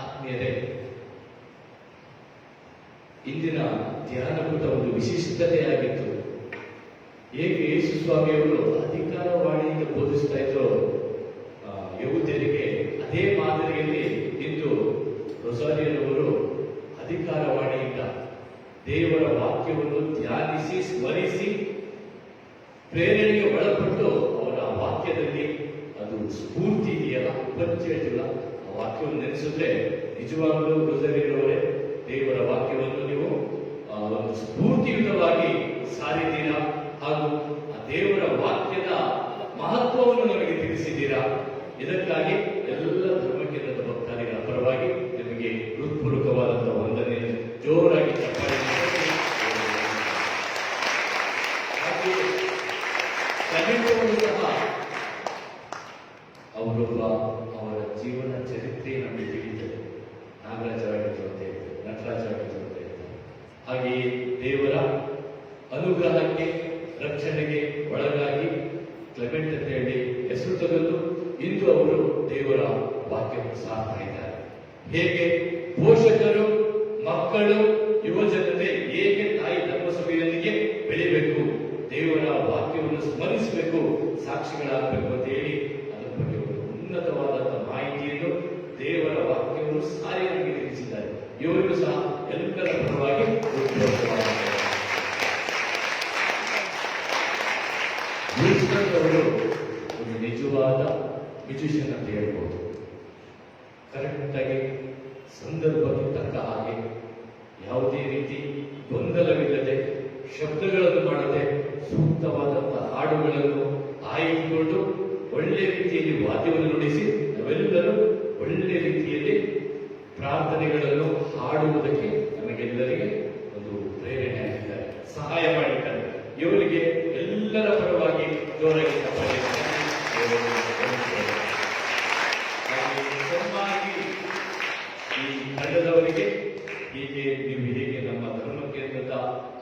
ಆತ್ಮೀಯರೇ, ಇಂದಿನ ಧ್ಯಾನಕೂಟ ಒಂದು ವಿಶಿಷ್ಟತೆಯಾಗಿತ್ತು. ಹೇಗೆ ಯೇಸು ಸ್ವಾಮಿಯವರು ಅಧಿಕಾರವಾಣಿಯಿಂದ ಬೋಧಿಸ್ತಾ ಇದ್ರು ಯಹೂದ್ಯರಿಗೆ, ಅದೇ ಮಾದರಿಯಲ್ಲಿ ಇಂದು ರೊಸಾರಿಯೋರವರು ಅಧಿಕಾರವಾಣಿಯಿಂದ ದೇವರ ವಾಕ್ಯವನ್ನು ಧ್ಯಾನಿಸಿ, ಸ್ಮರಿಸಿ, ಪ್ರೇರಣೆಗೆ ಒಳಪಟ್ಟು ಅವರ ವಾಕ್ಯದಲ್ಲಿ ಅದು ಸ್ಫೂರ್ತಿ ಇದೆಯಲ್ಲ, ಪಂಚೇಟಿಲ್ಲ, ಆ ವಾಕ್ಯವನ್ನು ನೆನೆಸಿದ್ರೆ ನಿಜವಾಗಲೂ ರೊಸಾರಿಯೋರವರೇ ದೇವರ ವಾಕ್ಯವನ್ನು ನೀವು ಒಂದು ಸ್ಫೂರ್ತಿಯುತವಾಗಿ ಸಾರಿದ್ದೀರಾ ಹಾಗೂ ಆ ದೇವರ ವಾಕ್ಯದ ಮಹತ್ವವನ್ನು ನಮಗೆ ತಿಳಿಸಿದ್ದೀರಾ. ಇದಕ್ಕಾಗಿ ಎಲ್ಲ ಧರ್ಮಕೇಂದ್ರದ ಭಕ್ತಾದಿಗಳ ಪರವಾಗಿ ನಿಮಗೆ ಹೃತ್ಪೂರ್ವಕವಾದಂತಹ ವಂದನೆಯನ್ನು ಜೋರಾಗಿ ಚಪ್ಪಾಳೆ ಸಹ ಅವರೊಬ್ಬ ಅವರ ಜೀವನ ಚರಿತ್ರೆ ನಮಗೆ ತಿಳಿಯುತ್ತದೆ. ನಾಗರಾಜರಾಗಿತ್ತು ಅಂತ ಹೇಳ್ತಾರೆ, ನಟರಾಜರಾಗಿತ್ತು ಅಂತ ಹೇಳ್ತಾರೆ. ಹಾಗೆಯೇ ದೇವರ ಅನುಗ್ರಹಕ್ಕೆ, ರಕ್ಷಣೆಗೆ ಒಳಗಾಗಿ ಕ್ಲೆಮೆಂಟ್ ಅಂತ ಹೇಳಿ ಹೆಸರು ತಗೊಂಡು ಇಂದು ಅವರು ದೇವರ ವಾಕ್ಯವನ್ನು ಸಾರ್ತಾ ಇದ್ದಾರೆ. ಹೇಗೆ ಪೋಷಕರು, ಮಕ್ಕಳು, ಯುವಜನತೆ ಸ್ಮರಿಸಬೇಕು, ಸಾಕ್ಷಿಗಳಾಗಬೇಕು ಅಂತ ಹೇಳಿ ಅದರ ಬಗ್ಗೆ ಒಂದು ಉನ್ನತವಾದಂತಹ ಮಾಹಿತಿಯನ್ನು ದೇವರ ವಾಕ್ಯವನ್ನು ಸಾರಿ ನಮಗೆ ತಿಳಿಸಿದ್ದಾರೆ. ಇವರಿಗೂ ಸಹ ಎಲ್ಲರ ಪರವಾಗಿ ಅವರು ಒಂದು ನಿಜವಾದ ಮ್ಯೂಸಿಷಿಯನ್ ಅಂತ ಹೇಳ್ಬೋದು. ಕರೆಕ್ಟಾಗಿ ಸಂದರ್ಭಕ್ಕೆ ತಕ್ಕ ಹಾಗೆ ಯಾವುದೇ ರೀತಿ ಗೊಂದಲವಿಲ್ಲದೆ ಶಬ್ದಗಳನ್ನು ಮಾಡದೆ ಸೂಕ್ತವಾದಂತಹ ಹಾಡುಗಳನ್ನು ಆಯ್ದುಕೊಂಡು ಒಳ್ಳೆ ರೀತಿಯಲ್ಲಿ ವಾದ್ಯವನ್ನು ನುಡಿಸಿ ನಾವೆಲ್ಲರೂ ಒಳ್ಳೆ ರೀತಿಯಲ್ಲಿ ಪ್ರಾರ್ಥನೆಗಳನ್ನು ಹಾಡುವುದಕ್ಕೆ ನಮಗೆಲ್ಲರಿಗೆ ಒಂದು ಪ್ರೇರಣೆ ಆಗಿದ್ದಾರೆ, ಸಹಾಯ ಮಾಡಿದ್ದಾರೆ. ಇವರಿಗೆ ಎಲ್ಲರ ಪರವಾಗಿ ಜೋರಾಗಿ ಚೆನ್ನಾಗಿ ಈ ತಂಡದವರಿಗೆ ಹೀಗೆ ನೀವು ಹೇಗೆ ನಮ್ಮ ಧರ್ಮ ಕೇಂದ್ರದ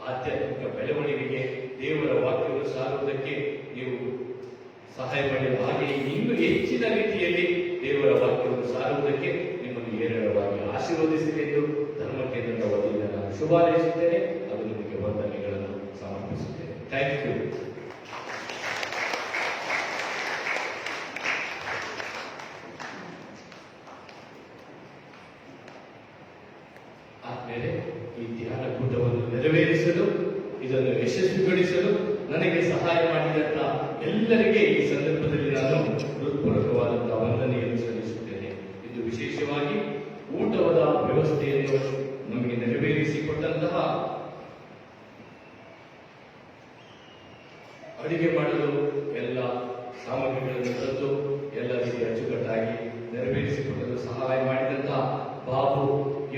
ಆಧ್ಯಾತ್ಮಿಕ ಬೆಳವಣಿಗೆಗೆ ದೇವರ ವಾಕ್ಯವನ್ನು ಸಾರುವುದಕ್ಕೆ ನೀವು ಸಹಾಯ ಮಾಡಿದ ಹಾಗೆ ಇನ್ನೂ ಹೆಚ್ಚಿನ ರೀತಿಯಲ್ಲಿ ದೇವರ ವಾಕ್ಯವನ್ನು ಸಾರುವುದಕ್ಕೆ ನಿಮ್ಮನ್ನು ಹೇರಳವಾಗಿ ಆಶೀರ್ವದಿಸಿದೆ ಎಂದು ಧರ್ಮ ಕೇಂದ್ರದ ವತಿಯಿಂದ ನಾನು ಶುಭ ಹಾರೈಸುತ್ತೇನೆ. ಅದು ನಿಮಗೆ ವಂದನೆಗಳನ್ನು ಸಮರ್ಪಿಸುತ್ತೇನೆ. Thank you. ಆದ್ಮೇಲೆ ಈ ಧ್ಯಾನ ಕೂಟವನ್ನು ನೆರವೇರಿಸಲು, ಇದನ್ನು ಯಶಸ್ವಿಗೊಳಿಸಲು ನನಗೆ ಸಹಾಯ ಮಾಡಿದಂತ ಎಲ್ಲರಿಗೆ ಈ ಸಂದರ್ಭದಲ್ಲಿ ನಾನು ಹೃತ್ಪೂರ್ವಕವಾದಂತಹ ವಂದನೆಯನ್ನು ಸಲ್ಲಿಸುತ್ತೇನೆ. ಇದು ವಿಶೇಷವಾಗಿ ಊಟದ ವ್ಯವಸ್ಥೆಯನ್ನು ನಮಗೆ ನೆರವೇರಿಸಿಕೊಟ್ಟಂತಹ ಅಡಿಗೆ ಮಾಡಲು ಎಲ್ಲ ಸಾಮಗ್ರಿಗಳನ್ನು ತಂದು ಎಲ್ಲ ರೀತಿಯ ಅಚ್ಚುಕಟ್ಟಾಗಿ ನೆರವೇರಿಸಿಕೊಡಲು ಸಹಾಯ ಮಾಡಿದಂತಹ ಬಾಬು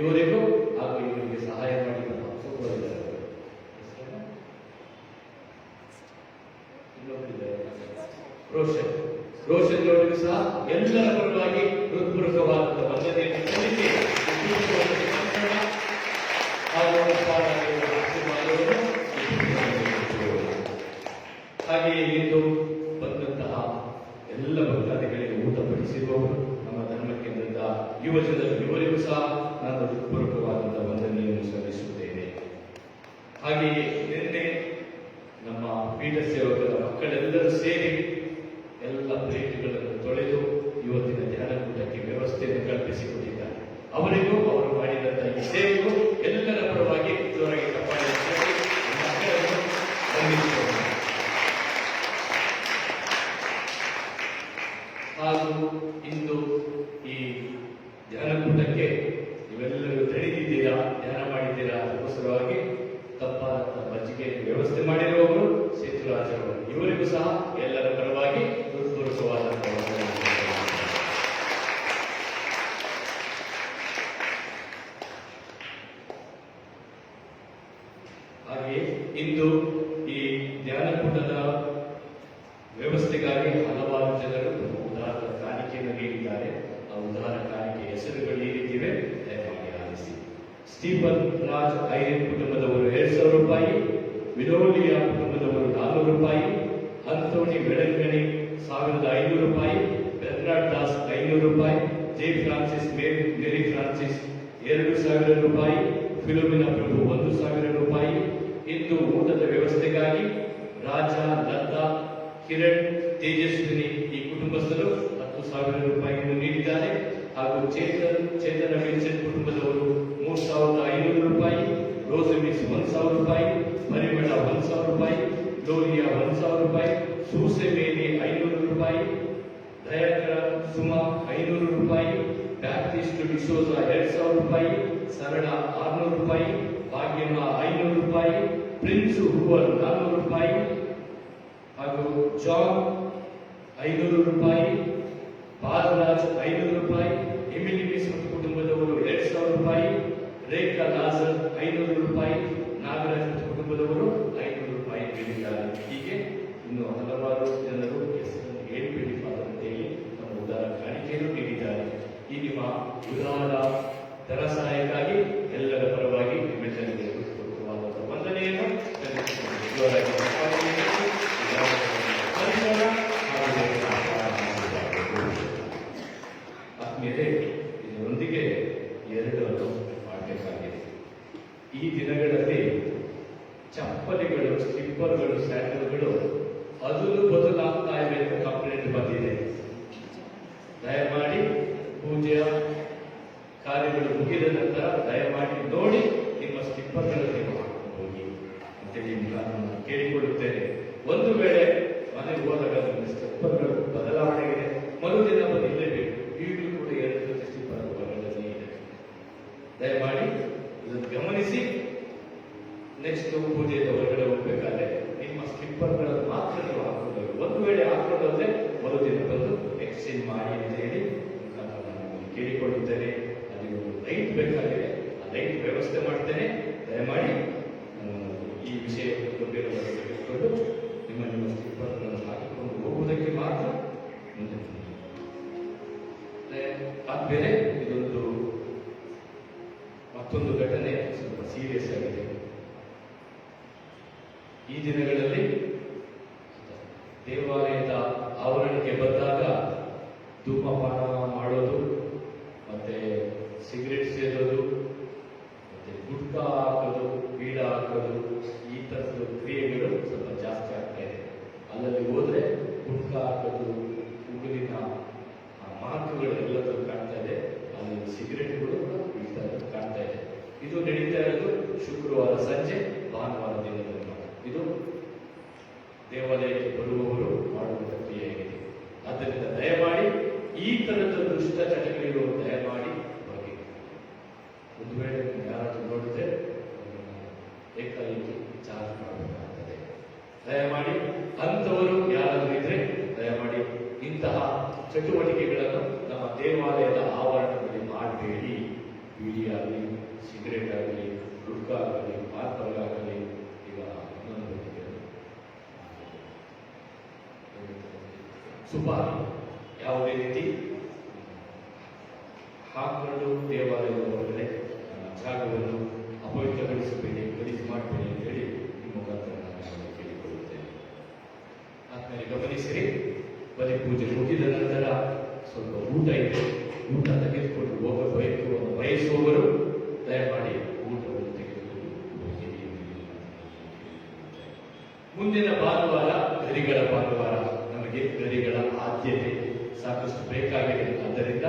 ಇವರಿಗೂ ಹಾಗೂ ಇವರಿಗೆ ಸಹಾಯ ಮಾಡಿದ ರೋಷನ್ ಅವರಿಗೂ ಸಹ ಎಲ್ಲರ ಪರವಾಗಿ ಹೃತ್ಪೂರ್ವಕವಾದಂತಹ ವಂದನೆಯನ್ನು ಸಲ್ಲಿಸಿ ಹಾಗೆಯೇ ಇಂದು ಬಂದಂತಹ ಎಲ್ಲ ಭಕ್ತಾದಿಗಳಿಗೆ ಊಟ ಪಡಿಸಿರುವವರು ನಮ್ಮ ಧರ್ಮ ಕೇಂದ್ರದ ಯುವಜನರು ಇವರಿಗೂ ಸಹ ನಾನು ಹೃತ್ಪೂರ್ವಕವಾದಂತಹ ವಂದನೆಯನ್ನು ಸಲ್ಲಿಸುತ್ತೇನೆ. ಹಾಗೆಯೇ ನಿನ್ನೆ ನಮ್ಮ ಪೀಠ ಸೇವಕರ ಮಕ್ಕಳೆಲ್ಲರೂ ಸೇರಿ ಎಲ್ಲ ಪ್ಲೇಟ್ಗಳನ್ನು ತೊಳೆದು ಇವತ್ತಿನ ಧ್ಯಾನಕೂಟಕ್ಕೆ ವ್ಯವಸ್ಥೆಯನ್ನು ಕಲ್ಪಿಸಿಕೊಟ್ಟಿದ್ದಾರೆ. ಅವರಿಗೂ ಅವರು ಮಾಡಿದಂತಹ ಈ ಸೇವೆಗೂ ಎಲ್ಲರ ಪರವಾಗಿ ಜೋರಾಗಿ ತಪ್ಪಾಗಿ ಮಕ್ಕಳನ್ನು ವಂದಿಸುತ್ತಾರೆ. ಹಾಗೂ ಇಂದು ಈ ಧ್ಯಾನಕೂಟಕ್ಕೆ ನೀವೆಲ್ಲರೂ ತಿಳಿದಿದ್ದೀರಾ, ಧ್ಯಾನ ಮಾಡಿದ್ದೀರಾ. ಅದಕ್ಕೋಸ್ಕರವಾಗಿ ತಪ್ಪಾದ ಮಜ್ಜಿಗೆ ವ್ಯವಸ್ಥೆ ಮಾಡಿರುವವರು ಸೇತುರಾಜರು ಇವರಿಗೂ ಸಹ ಎಲ್ಲರ ಪರವಾಗಿ ಹೃತ್ಪೂರ್ವಕವಾದಂತಹ ಹಾಗೆಯೇ ಇಂದು ಈ ಧ್ಯಾನಕೂಟದ ವ್ಯವಸ್ಥೆಗಾಗಿ ಹಲವಾರು ಜನರು ಉದಾರ ಕಾಣಿಕೆಯನ್ನು ನೀಡಿದ್ದಾರೆ. ಆ ಉದಾರ ಕಾಣಿಕೆ ಹೆಸರುಗಳು ಈ ರೀತಿವೆ, ದಯಮಾಡಿ ಆಲಿಸಿ. ಸ್ಟೀಫನ್ ರಾಜ್ ಐರಿನ್ ಕುಟುಂಬದವರು 2,000 ರೂಪಾಯಿ, ವಿಲೋಲಿಯಾ ಕುಟುಂಬದವರು 400 ರೂಪಾಯಿ, ಅಂತೋನಿ ಬೆಳಂಗಣಿ 1,500 ರೂಪಾಯಿ, ಬೆರ್ನಾಡ್ ದಾಸ್ 500 ರೂಪಾಯಿ, ಜೆ ಫ್ರಾನ್ಸಿಸ್ ಮೇರಿ ಫ್ರಾನ್ಸಿಸ್ 2,000 ರೂಪಾಯಿ, ಫಿಲೋಮಿನಾ ಪ್ರಭು 1,000 ರೂಪಾಯಿ. ಇಂದು ಊಟದ ವ್ಯವಸ್ಥೆಗಾಗಿ ರಾಜ, ಲತಾ, ಕಿರಣ್, ತೇಜಸ್ವಿನಿ ಈ ಕುಟುಂಬಸ್ಥರು 10,000 ರೂಪಾಯಿಯನ್ನು ನೀಡಿದ್ದಾರೆ. ಹಾಗೂ ಚೇತನ ವಿನ್ಸೆಂಟ್ ಕುಟುಂಬದವರು 3,500 ರೂಪಾಯಿ, ರೋಸಮಿಸ್ 1,000 ರೂಪಾಯಿ, ಪರಿಮಳ 1,000 ರೂಪಾಯಿ, ಗ್ಲೋರಿಯಾ 1,000 ರೂಪಾಯಿ, ಸೂಸೆ ಮೇರಿ 500 ರೂಪಾಯಿ, ದಯಾಕರ ಸುಮಾ 500 ರೂಪಾಯಿ, ಬ್ಯಾಪ್ಟಿಸ್ಟ್ ಡಿಸೋಜ 2,000 ರೂಪಾಯಿ, ಸರಳ 600 ರೂಪಾಯಿ, ಭಾಗ್ಯಮ್ಮ 500 ರೂಪಾಯಿ, ಪ್ರಿನ್ಸ್ ಹೂವರ್ 400 ರೂಪಾಯಿ, ಹಾಗೂ ಜಾನ್ 500 ರೂಪಾಯಿ, ಬಾಲರಾಜ್ 500 ರೂಪಾಯಿ, ಎಮಿಲಿ ಮಿಸ್ಮತ್ ಕುಟುಂಬದವರು 2,000 ರೂಪಾಯಿ, ರೇಖಾ ಲಾಸರ್ 500 ರೂಪಾಯಿ, ನಾಗರಾಜ್ ಕುಟುಂಬದವರು 500 ರೂಪಾಯಿ ನೀಡಿದ್ದಾರೆ. ಹೀಗೆ ಇನ್ನು ಹಲವಾರು ಜನರು ಹೆಸರನ್ನು ಹೇಳ್ಬೇಡಿ ಅಂತೇಳಿ ನಮ್ಮ ಉದಾರ ಕಾಣಿಕೆಯನ್ನು ನೀಡಿದ್ದಾರೆ. ಈ ನಿಮ್ಮ ಉದಾರ ಧನ ಸಹಾಯಕ್ಕಾಗಿ ಎಲ್ಲರ ಪರವಾಗಿ ನಿಮ್ಮೆಲ್ಲರಿಗೆ ಹೃತ್ಪೂರ್ವಕವಾದ ವಂದನೆಯನ್ನು ಆದ್ಮೇಲೆ ಇದರೊಂದಿಗೆ 2 ಮಾಡಬೇಕಾಗಿದೆ. ಈ ದಿನಗಳಲ್ಲಿ ಚಪ್ಪಲಿಗಳು, ಸ್ಲಿಪ್ಪರ್ಗಳು, ಸ್ಯಾಂಡಲ್ಗಳು ಅದನ್ನು ಬದಲಾಗ್ತಾ ಇವೆ ಅಂತ ಕಂಪ್ಲೇಂಟ್ ಬಂದಿದೆ. ದಯಮಾಡಿ ಪೂಜೆಯ ಕಾರ್ಯಗಳು ಮುಗಿದ ನಂತರ ದಯಮಾಡಿ ನೋಡಿ ನಿಮ್ಮ ಸ್ಟಿಪ್ಪರ್ಗಳನ್ನು ನೀವು ಹಾಕೊಂಡು ಹೋಗಿ ಅಂತೇಳಿ ನಾನು ಕೇಳಿಕೊಳ್ಳುತ್ತೇನೆ. ಒಂದು ವೇಳೆ ಮನೆಗೆ ಹೋದಾಗ ನಿಮ್ಮ ಸ್ಟಿಪ್ಪರ್ಗಳು ಬದಲಾವಣೆಗಿದೆ, ಮರುದಿನ ಬದಲೇಬೇಕು. ಈಗಲೂ ಕೂಡ 2 ಜೊತೆ ಸ್ಟಿಪ್ಪರ್ ಹೊರಗಡೆ ಇದೆ. ದಯಮಾಡಿ ಇದನ್ನು ಗಮನಿಸಿ ನೆಕ್ಸ್ಟ್ ಪೂಜೆಯ ಹೊರಗಡೆ ಹೋಗ್ಬೇಕಾದ್ರೆ ನಿಮ್ಮ ಸ್ಲಿಪ್ಪರ್ಗಳನ್ನು ಮಾತ್ರ ನೀವು ಹಾಕೊಂಡು, ಒಂದು ವೇಳೆ ಹಾಕೊಂಡೋದ್ರೆ ಮರುದಿನ ಬಂದು ಎಕ್ಸ್ಚೇಂಜ್ ಮಾಡಿ ಅಂತ ಹೇಳಿ ನಾನು ಕೇಳಿಕೊಳ್ಳುತ್ತೇನೆ. ಅಲ್ಲಿ ಒಂದು ಲೈಟ್ ಬೇಕಾಗಿದೆ, ಆ ಲೈಟ್ ವ್ಯವಸ್ಥೆ ಮಾಡ್ತೇನೆ. ದಯಮಾಡಿ ಈ ವಿಷಯ ಗಂಭೀರವಾಗಿ ತೆಗೆದುಕೊಂಡು ನಿಮ್ಮ ಸ್ಲಿಪ್ಪರ್ಗಳನ್ನು ಹಾಕಿಕೊಂಡು ಹೋಗುವುದಕ್ಕೆ ಮಾತ್ರ ಮುಂದೆ ಆದ್ಮೇಲೆ ಇದೊಂದು ಮತ್ತೊಂದು ಘಟನೆ ಸ್ವಲ್ಪ ಸೀರಿಯಸ್ ಆಗಿದೆ. ಈ ದಿನಗಳಲ್ಲಿ ದೇವಾಲಯದ ಆವರಣಕ್ಕೆ ಬಂದಾಗ ಧೂಮಪಾನ ಮಾಡೋದು, ಮತ್ತೆ ಸಿಗರೆಟ್ ಸೇದೋದು, ಮತ್ತೆ ಗುಟ್ಕಾ ಹಾಕೋದು, ಬೀಡ ಹಾಕೋದು, ಈ ತರದ ಕ್ರಿಯೆಗಳು ಸ್ವಲ್ಪ ಜಾಸ್ತಿ ಆಗ್ತಾ ಇದೆ. ಅಲ್ಲಲ್ಲಿ ಹೋದ್ರೆ ಗುಟ್ಕಾ ಹಾಕೋದು, ಉಗುಲಿನ ಮಾರ್ಕ್ಗಳು ಎಲ್ಲದೂ ಕಾಣ್ತಾ ಇದೆ. ಅಲ್ಲಿ ಸಿಗರೆಟ್ಗಳು ಈ ಥರದ್ದು ಕಾಣ್ತಾ ಇದೆ. ಇದು ನಡೀತಾ ಇರೋದು ಶುಕ್ರವಾರ ಸಂಜೆ, ಭಾನುವಾರ ದಿನದಲ್ಲಿ. ಇದು ದೇವಾಲಯಕ್ಕೆ ಬರುವವರು ಮಾಡುವಂಥ ಕ್ರಿಯೆಯಾಗಿದೆ. ಆದ್ದರಿಂದ ದಯಮಾಡಿ ಈ ತರದ ದುಷ್ಟ ಚಟಗಳಿರು ದಯಮಾಡಿ ಹೋಗಿ. ಒಂದು ವೇಳೆ ಯಾರಾದರೂ ನೋಡಿದ್ರೆ ಏಕಾಏಕಿ ಚಾರ್ಜ್ ಮಾಡಬೇಕಾಗ್ತದೆ. ದಯಮಾಡಿ ಅಂಥವರು ಯಾರಾದರೂ ಇದ್ರೆ ದಯಮಾಡಿ ಇಂತಹ ಚಟುವಟಿಕೆಗಳನ್ನು ನಮ್ಮ ದೇವಾಲಯದ ಆವರಣದಲ್ಲಿ ಮಾಡಬೇಡಿ. ಬೀಡಿ ಆಗಲಿ, ಸಿಗರೇಟ್ ಆಗಲಿ, ಗುಟ್ಕಾ ಆಗಲಿ, ಪಾರ್ಪಲ್ ಆಗಲಿ, ಈಗ ಇನ್ನೊಂದು ಸುಪಾರಿ ಯಾವುದೇ ರೀತಿ ಹಾಕೊಂಡು ದೇವಾಲಯದ ಹೊರಗಡೆ ಜಾಗವನ್ನು ಅಪವಿತ್ರಗೊಳಿಸಬೇಡಿ, ಗಲೀಜು ಮಾಡಬೇಡಿ ಅಂತ ಹೇಳಿ ಈ ಮುಖಾಂತರ ನಾನು ಕೇಳಿಕೊಳ್ಳುತ್ತೇನೆ. ಆದ್ಮೇಲೆ ಗಮನಿಸಿರಿ, ಬಲಿ ಪೂಜೆ ಮುಗಿದ ನಂತರ ಸ್ವಲ್ಪ ಊಟ ಇದೆ. ಊಟ ತೆಗೆದುಕೊಂಡು ಹೋಗಬೇಕು ಅನ್ನೋ ಬಯಸುವವರು ದಯಮಾಡಿ ಊಟವನ್ನು ತೆಗೆದುಕೊಂಡು ಹೋಗಿ. ಮುಂದಿನ ಭಾನುವಾರ ಗರಿಗಳ ಭಾನುವಾರ. ನಮಗೆ ಗರಿಗಳ ಆದ್ಯತೆ ಸಾಕಷ್ಟು ಬೇಕಾಗಿದೆ. ಆದ್ದರಿಂದ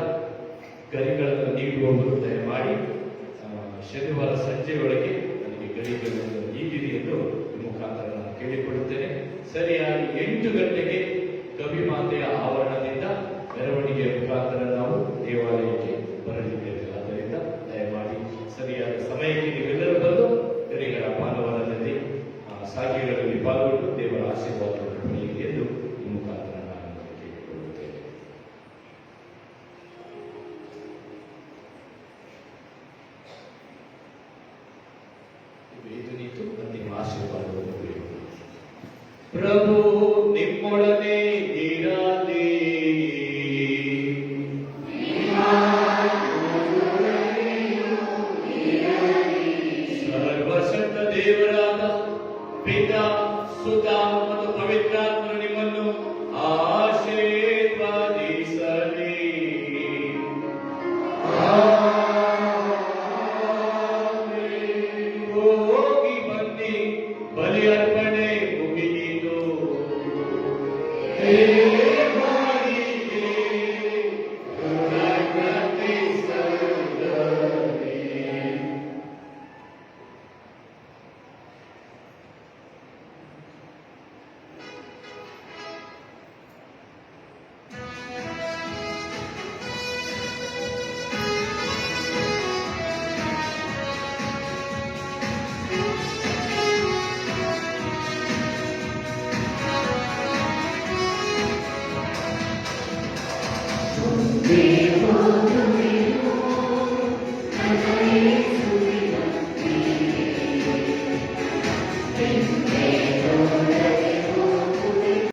ಗರಿಗಳನ್ನು ನೀಡುವವರು ದಯಮಾಡಿ ಶನಿವಾರ ಸಂಜೆಯೊಳಗೆ ನನಗೆ ಗರಿಗಳನ್ನು ನೀಡಿರಿ ಎಂದು ಈ ಮುಖಾಂತರ ನಾನು ಕೇಳಿಕೊಳ್ಳುತ್ತೇನೆ. ಸರಿಯಾಗಿ 8 ಗಂಟೆಗೆ ಕವಿಮಾತೆಯ ಆವರಣದಿಂದ ಮೆರವಣಿಗೆಯ ಮುಖಾಂತರ ನಾವು ದೇವಾಲಯಕ್ಕೆ ಬರಲಿದ್ದೇವೆ. ಆದ್ದರಿಂದ ದಯಮಾಡಿ ಸರಿಯಾದ ಸಮಯಕ್ಕೆ ನೀವೆಲ್ಲರೂ ಬಂದು ಗರಿಗಳ ಭಾನುವಾರದಲ್ಲಿ ಸಾಗಿಗಳಲ್ಲಿ ಪಾಲ್ಗೊಂಡು ದೇವರ ಆಶೀರ್ವಾದವನ್ನು ಪಡೆಯಲಿ ಎಂದು ಈ ಮುಖಾಂತರ ನಾನು ಕೇಳಿಕೊಳ್ಳುತ್ತೇನೆ. ಇದು ನೀತು ಅಂತಿಮ ಆಶೀರ್ವಾದವನ್ನು ಪಡೆಯುವುದು. ಪ್ರಭು ನಿಮ್ಮೊಡನೆ ಇರಲಿ. ಸರ್ವಶಕ್ತ ದೇವರಾದ ಪಿತಾ, ಸುತ ಮತ್ತು ಪವಿತ್ರಾತ್ಮರು ನಿಮ್ಮನ್ನು ಆಶೀರ್ವದಿಸಲಿ. ಹೋಗಿ ಬನ್ನಿ, ಬಲಿ ಅರ್ಪಣೆ ಮುಗಿಯಿತು. Devo